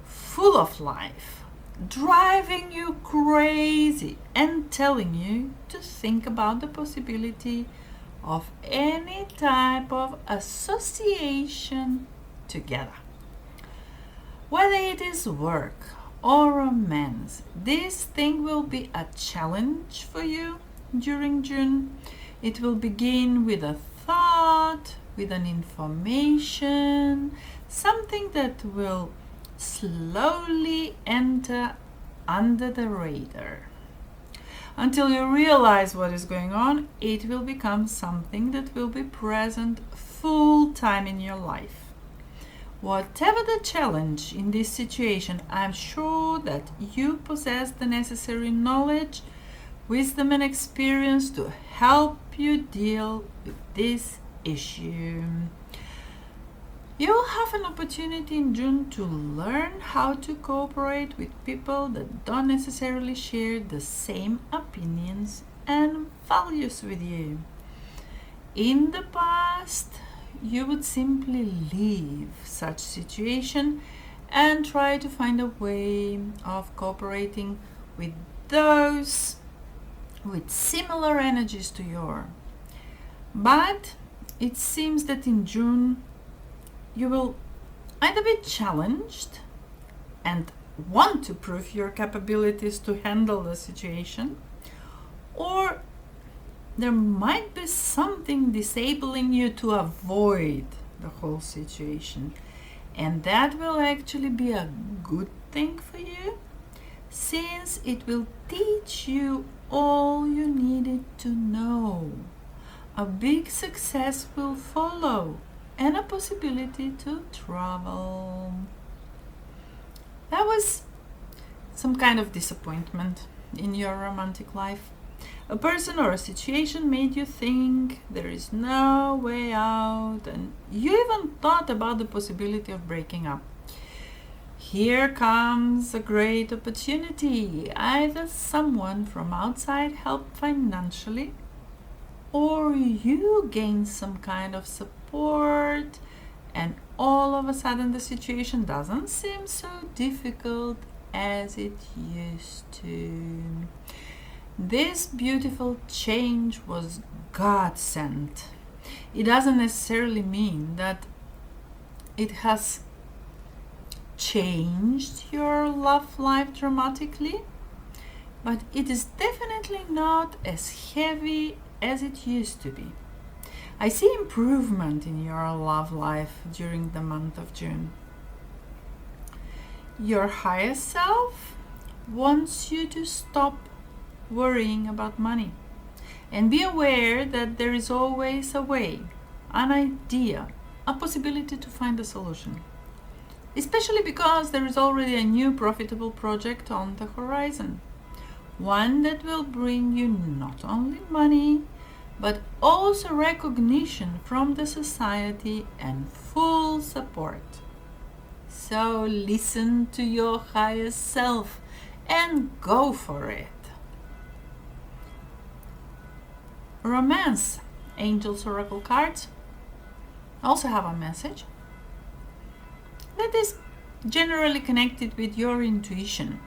full of life, driving you crazy and telling you to think about the possibility of any type of association together. Whether it is work or romance, this thing will be a challenge for you during June. It will begin with a thought, with an information, something that will slowly enter under the radar. Until you realize what is going on, it will become something that will be present full time in your life. Whatever the challenge in this situation, I'm sure that you possess the necessary knowledge, wisdom, and experience to help you deal with this issue. You will have an opportunity in June to learn how to cooperate with people that don't necessarily share the same opinions and values with you. In the past, you would simply leave such situation and try to find a way of cooperating with those with similar energies to yours. But it seems that in June, you will either be challenged and want to prove your capabilities to handle the situation, or there might be something disabling you to avoid the whole situation. And that will actually be a good thing for you, since it will teach you all you needed to know. A big success will follow, and a possibility to travel. That was some kind of disappointment in your romantic life. A person or a situation made you think there is no way out, and you even thought about the possibility of breaking up. Here comes a great opportunity. Either someone from outside helped financially, or you gain some kind of support, and all of a sudden the situation doesn't seem so difficult as it used to. This beautiful change was God sent. It doesn't necessarily mean that it has changed your love life dramatically, but it is definitely not as heavy as it used to be. I see improvement in your love life during the month of June. Your higher self wants you to stop worrying about money and be aware that there is always a way, an idea, a possibility to find a solution. Especially because there is already a new profitable project on the horizon. One that will bring you not only money, but also recognition from the society and full support. So listen to your higher self and go for it. Romance. Angels Oracle cards also have a message that is generally connected with your intuition,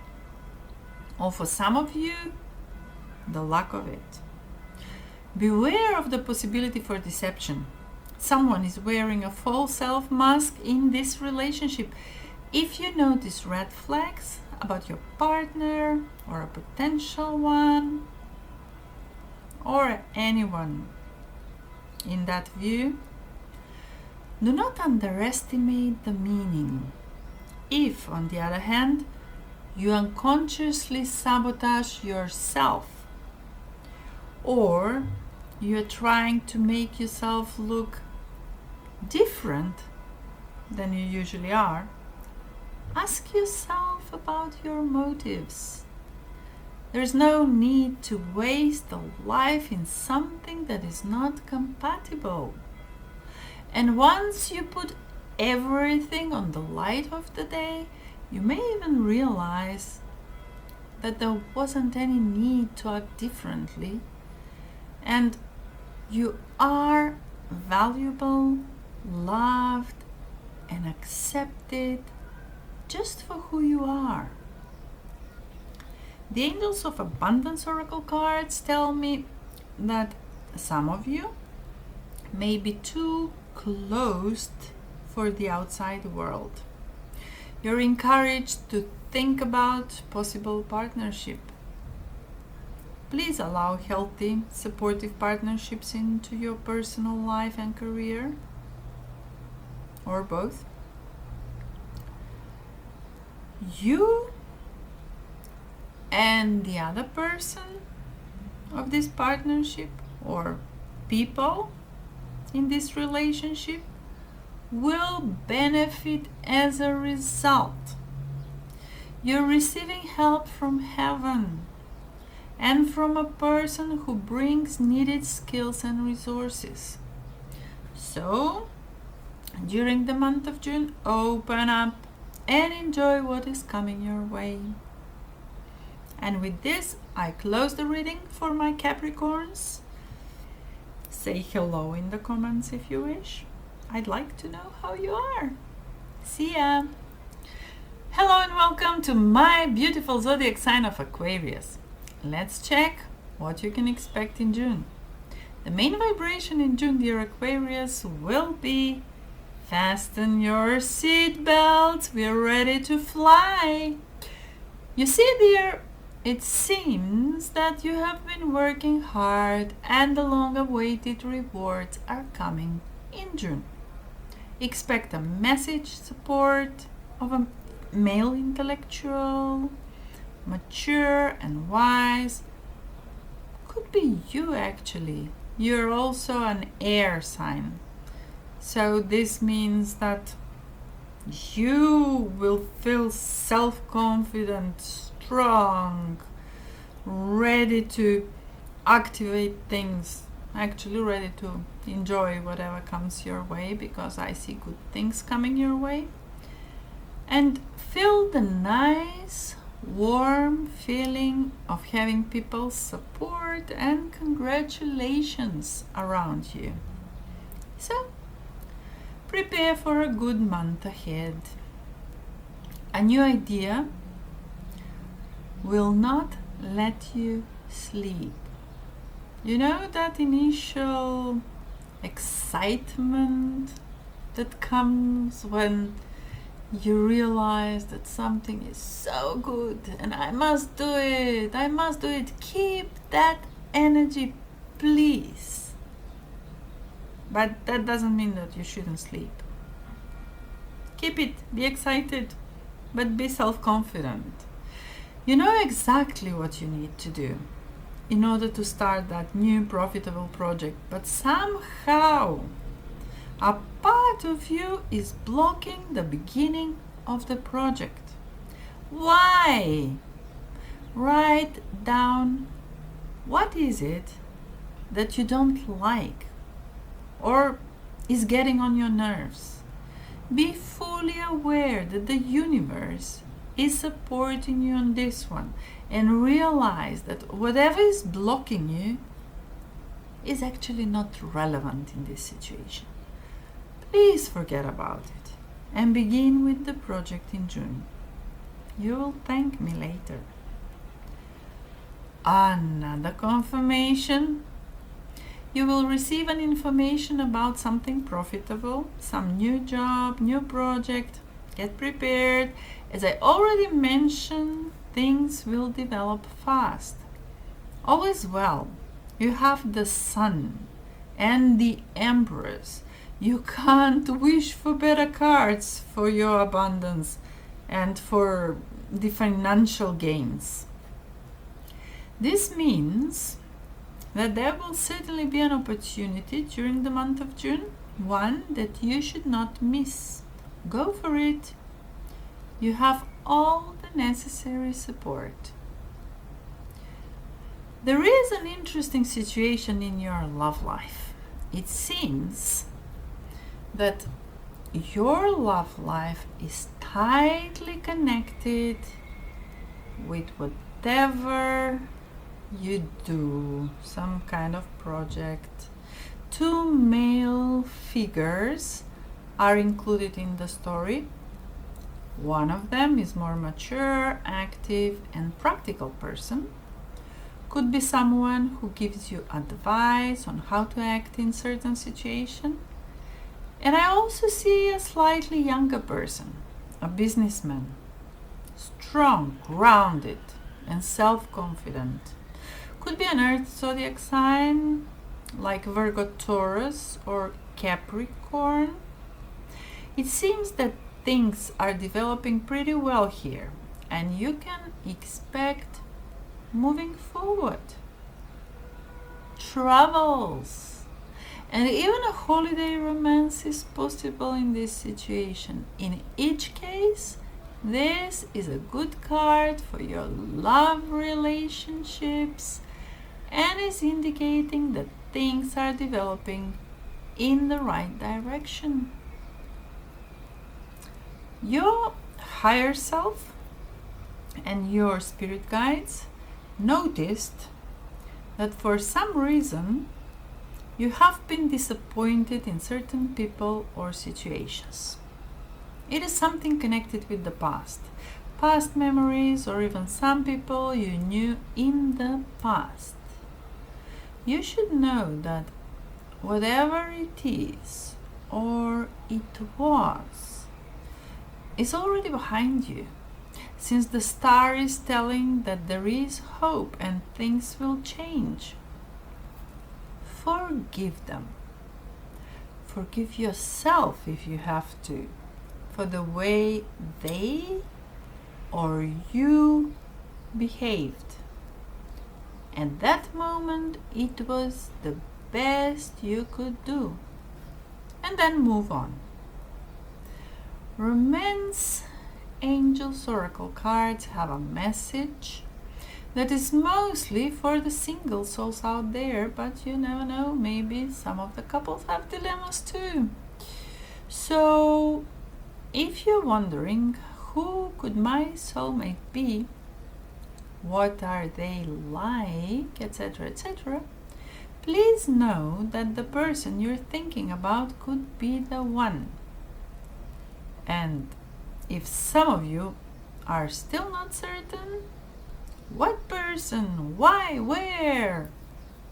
or for some of you, the lack of it. Beware of the possibility for deception. Someone is wearing a false self mask in this relationship. If you notice red flags about your partner or a potential one, or anyone in that view, do not underestimate the meaning. If, on the other hand, you unconsciously sabotage yourself, or you're trying to make yourself look different than you usually are, ask yourself about your motives. There's no need to waste a life in something that is not compatible. And once you put everything on the light of the day, you may even realize that there wasn't any need to act differently, and you are valuable, loved, and accepted just for who you are. The Angels of Abundance Oracle cards tell me that some of you may be too closed for the outside world. You're encouraged to think about possible partnership. Please allow healthy, supportive partnerships into your personal life and career, or both. You and the other person of this partnership or people in this relationship will benefit as a result. You're receiving help from heaven and from a person who brings needed skills and resources. So, during the month of June, open up and enjoy what is coming your way. And with this, I close the reading for my Capricorns. Say hello in the comments if you wish. I'd like to know how you are. See ya! Hello and welcome to my beautiful zodiac sign of Aquarius. Let's check what you can expect in June. The main vibration in June, dear Aquarius, will be Fasten your seatbelts. We're ready to fly. You see, dear, it seems that you have been working hard and the long-awaited rewards are coming in June. Expect a message support of a male intellectual, mature and wise. Could be you actually. You're also an air sign. So this means that you will feel self-confident, strong, ready to activate things, actually ready to enjoy whatever comes your way, because I see good things coming your way. And feel the nice, warm feeling of having people's support and congratulations around you. So, prepare for a good month ahead. A new idea will not let you sleep. You know that initial excitement that comes when you realize that something is so good and I must do it. Keep that energy, please. But that doesn't mean that you shouldn't sleep. Keep it, be excited, but be self-confident. You know exactly what you need to do in order to start that new profitable project, but somehow a part of you is blocking the beginning of the project. Why? Write down what is it that you don't like or is getting on your nerves. Be fully aware that the universe is supporting you on this one, and realize that whatever is blocking you is actually not relevant in this situation. Please forget about it and begin with the project in June. You will thank me later. Another confirmation. You will receive an information about something profitable, some new job, new project. Get prepared. As I already mentioned, things will develop fast. All is well. You have the Sun and the Empress. You can't wish for better cards for your abundance and for the financial gains. This means that there will certainly be an opportunity during the month of June, one that you should not miss. Go for it. You have all the necessary support. There is an interesting situation in your love life. It seems that your love life is tightly connected with whatever you do, some kind of project. Two male figures are included in the story. One of them is more mature, active, and practical person. Could be someone who gives you advice on how to act in certain situation. And I also see a slightly younger person, a businessman, strong, grounded, and self-confident. Could be an Earth Zodiac sign like Virgo, Taurus, or Capricorn. It seems that things are developing pretty well here, and you can expect moving forward, travels, and even a holiday romance is possible in this situation. In each case, this is a good card for your love relationships and is indicating that things are developing in the right direction. Your higher self and your spirit guides noticed that for some reason you have been disappointed in certain people or situations. It is something connected with the past memories, or even some people you knew in the past. You should know that whatever it is or it was, is already behind you, since the star is telling that there is hope and things will change. Forgive them. Forgive yourself if you have to, for the way they or you behaved. At that moment, it was the best you could do. And then move on. Romance Angels Oracle cards have a message that is mostly for the single souls out there, but you never know, maybe some of the couples have dilemmas too. So, if you're wondering who could my soulmate be, what are they like, etc., etc., please know that the person you're thinking about could be the one. And if some of you are still not certain, what person, why, where,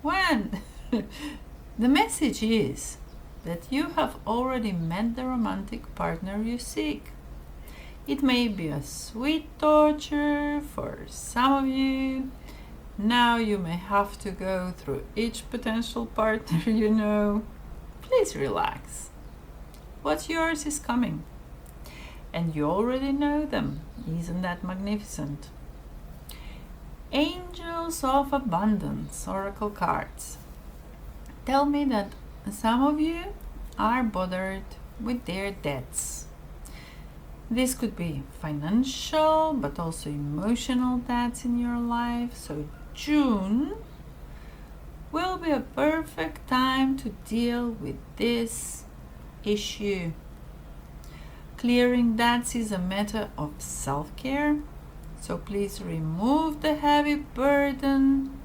when, the message is that you have already met the romantic partner you seek. It may be a sweet torture for some of you. Now you may have to go through each potential partner you know. Please relax. What's yours is coming. And you already know them. Isn't that magnificent? Angels of Abundance Oracle cards tell me that some of you are bothered with their debts. This could be financial, but also emotional debts in your life. So June will be a perfect time to deal with this issue. Clearing debts is a matter of self-care, so please remove the heavy burden.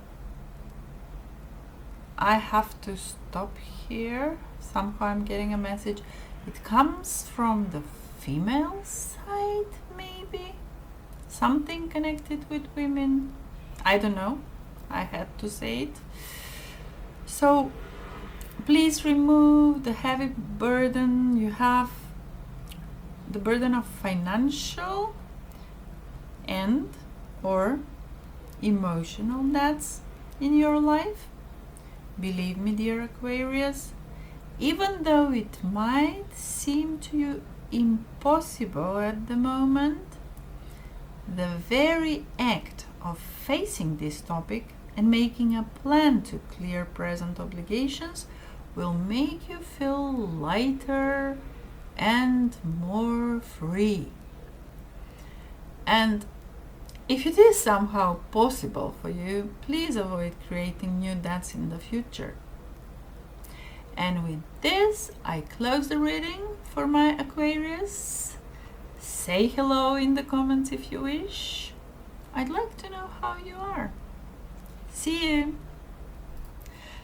I have to stop here. Somehow I'm getting a message. It comes from the female side, maybe? Something connected with women. I don't know. I had to say it. So please remove the heavy burden you have, the burden of financial and or emotional debts in your life. Believe me, dear Aquarius, even though it might seem to you impossible at the moment, the very act of facing this topic and making a plan to clear present obligations will make you feel lighter and more free. And if it is somehow possible for you, please avoid creating new debts in the future. And with this, I close the reading for my Aquarius. Say hello in the comments if you wish. I'd like to know how you are. See you!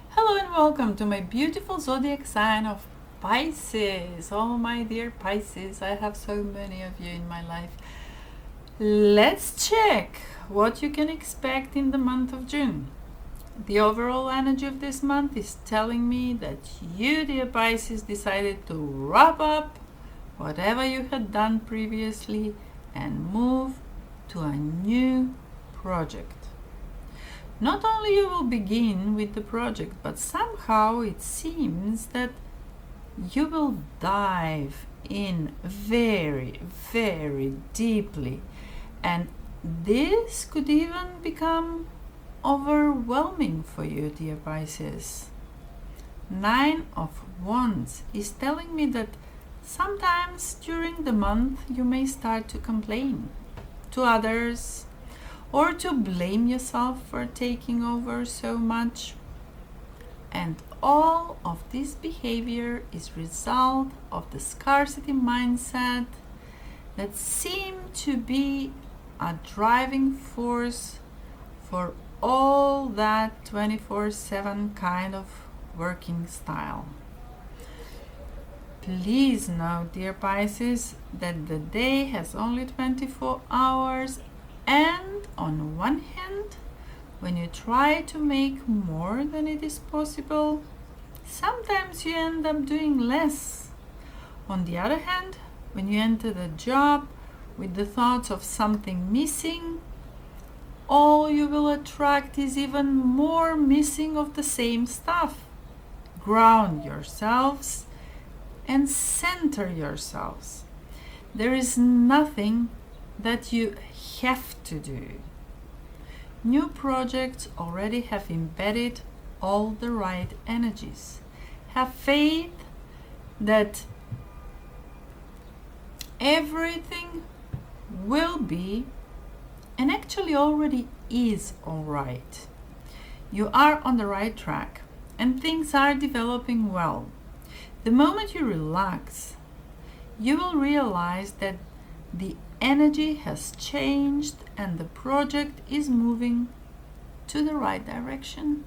Hello and welcome to my beautiful zodiac sign of Pisces. Oh my dear Pisces, I have so many of you in my life. Let's check what you can expect in the month of June. The overall energy of this month is telling me that you, dear Pisces, decided to wrap up whatever you had done previously and move to a new project. Not only you will begin with the project, but somehow it seems that you will dive in very, very deeply, and this could even become overwhelming for you, dear Pisces. 9 of Wands is telling me that sometimes during the month you may start to complain to others or to blame yourself for taking over so much. And all of this behavior is result of the scarcity mindset that seemed to be a driving force for all that 24/7 kind of working style. Please know, dear Pisces, that the day has only 24 hours, and on one hand, when you try to make more than it is possible, sometimes you end up doing less On the other hand, when you enter the job with the thoughts of something missing, all you will attract is even more missing of the same stuff. Ground yourselves and center yourselves. There is nothing that you have to do. New projects already have embedded all the right energies. Have faith that everything will be, and actually already is, all right. You are on the right track and things are developing well. The moment you relax, you will realize that the energy has changed and the project is moving to the right direction.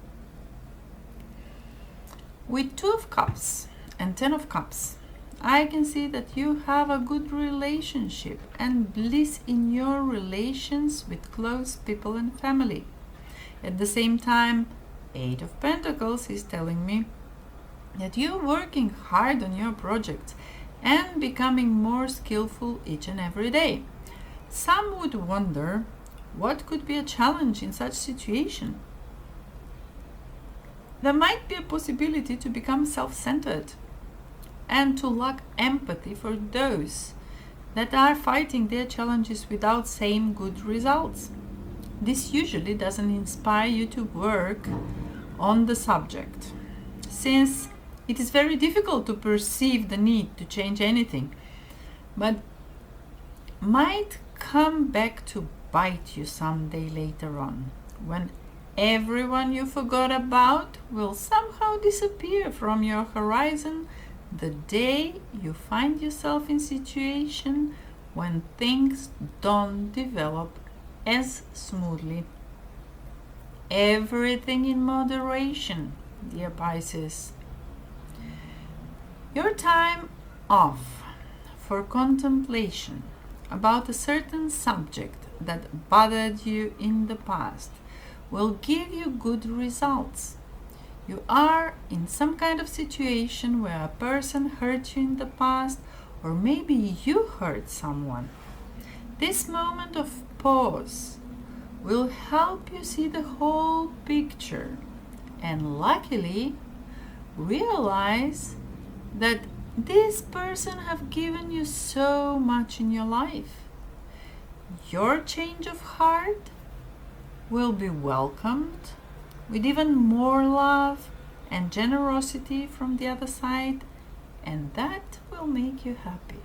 With 2 of Cups and 10 of Cups, I can see that you have a good relationship and bliss in your relations with close people and family. At the same time, 8 of Pentacles is telling me that you're working hard on your projects and becoming more skillful each and every day. Some would wonder what could be a challenge in such situation. There might be a possibility to become self-centered and to lack empathy for those that are fighting their challenges without same good results. This usually doesn't inspire you to work on the subject, since it is very difficult to perceive the need to change anything, but might come back to bite you someday later on, when everyone you forgot about will somehow disappear from your horizon the day you find yourself in situation when things don't develop as smoothly. Everything in moderation, dear Pisces. Your time off for contemplation about a certain subject that bothered you in the past will give you good results. You are in some kind of situation where a person hurt you in the past, or maybe you hurt someone. This moment of pause will help you see the whole picture and luckily realize that this person have given you so much in your life. Your change of heart will be welcomed with even more love and generosity from the other side, and that will make you happy.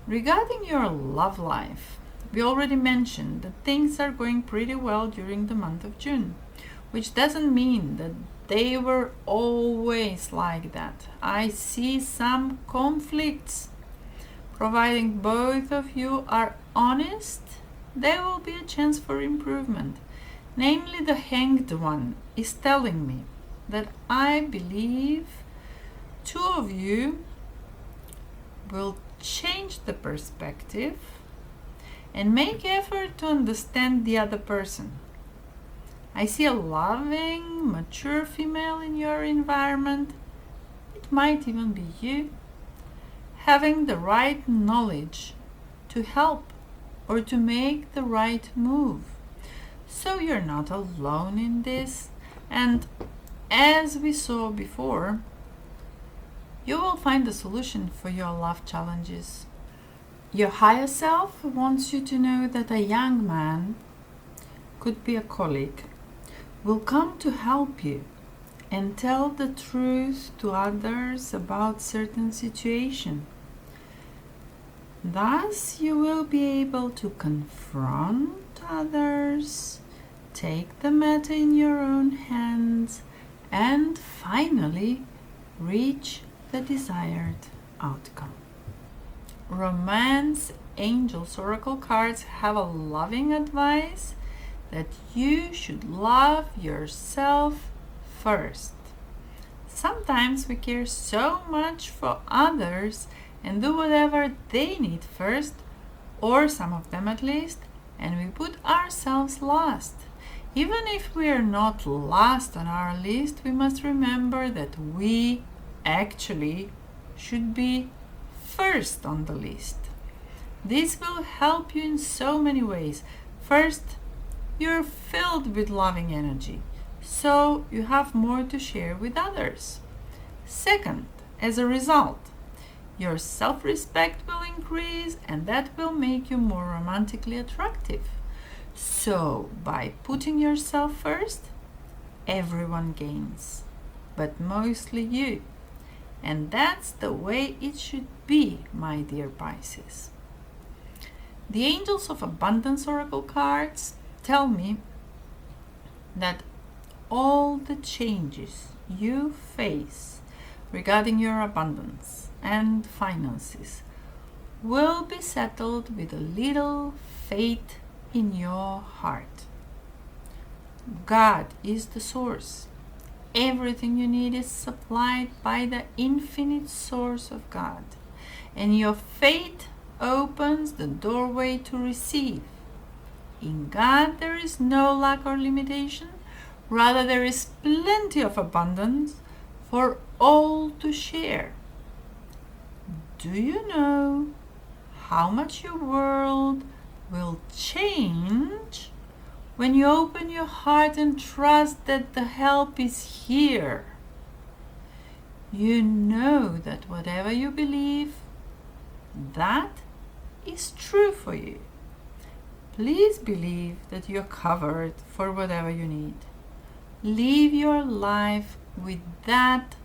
Regarding your love life, we already mentioned that things are going pretty well during the month of June, which doesn't mean that they were always like that. I see some conflicts. Providing both of you are honest, there will be a chance for improvement. Namely, the Hanged One is telling me that I believe 2 of you will change the perspective and make effort to understand the other person. I see a loving, mature female in your environment. It might even be you, having the right knowledge to help or to make the right move. So you're not alone in this, and as we saw before, you will find a solution for your love challenges. Your higher self wants you to know that a young man, could be a colleague, will come to help you and tell the truth to others about certain situation. Thus, you will be able to confront others, take the matter in your own hands, and finally reach the desired outcome. Romance Angels Oracle cards have a loving advice that you should love yourself first. Sometimes we care so much for others and do whatever they need first, or some of them at least, and we put ourselves last. Even if we are not last on our list, we must remember that we actually should be first on the list. This will help you in so many ways. First, you're filled with loving energy, so you have more to share with others. Second, as a result, your self-respect will increase, and that will make you more romantically attractive. So, by putting yourself first, everyone gains, but mostly you. And that's the way it should be, my dear Pisces. The Angels of Abundance Oracle cards tell me that all the changes you face regarding your abundance and finances will be settled with a little faith in your heart. God is the source. Everything you need is supplied by the infinite source of God, and your faith opens the doorway to receive. In God there is no lack or limitation, rather there is plenty of abundance for all to share. Do you know how much your world will change when you open your heart and trust that the help is here? You know that whatever you believe, that is true for you. Please believe that you're covered for whatever you need. Live your life with that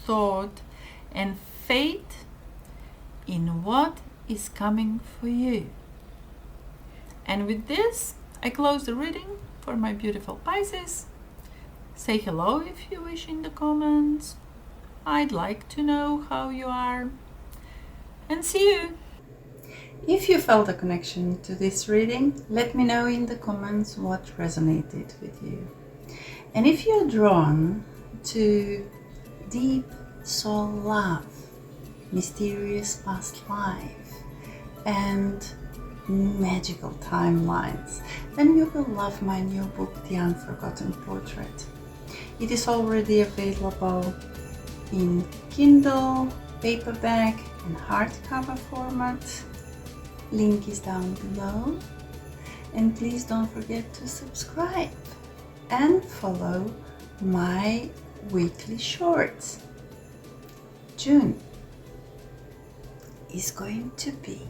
thought and faith in what is coming for you. And with this, I close the reading for my beautiful Pisces. Say hello if you wish in the comments. I'd like to know how you are. And see you. If you felt a connection to this reading, let me know in the comments what resonated with you. And if you're drawn to deep soul love, mysterious past life, and magical timelines, then you will love my new book, The Unforgotten Portrait. It is already available in Kindle, paperback, and hardcover format. Link is down below. And please don't forget to subscribe and follow my weekly shorts. June is going to be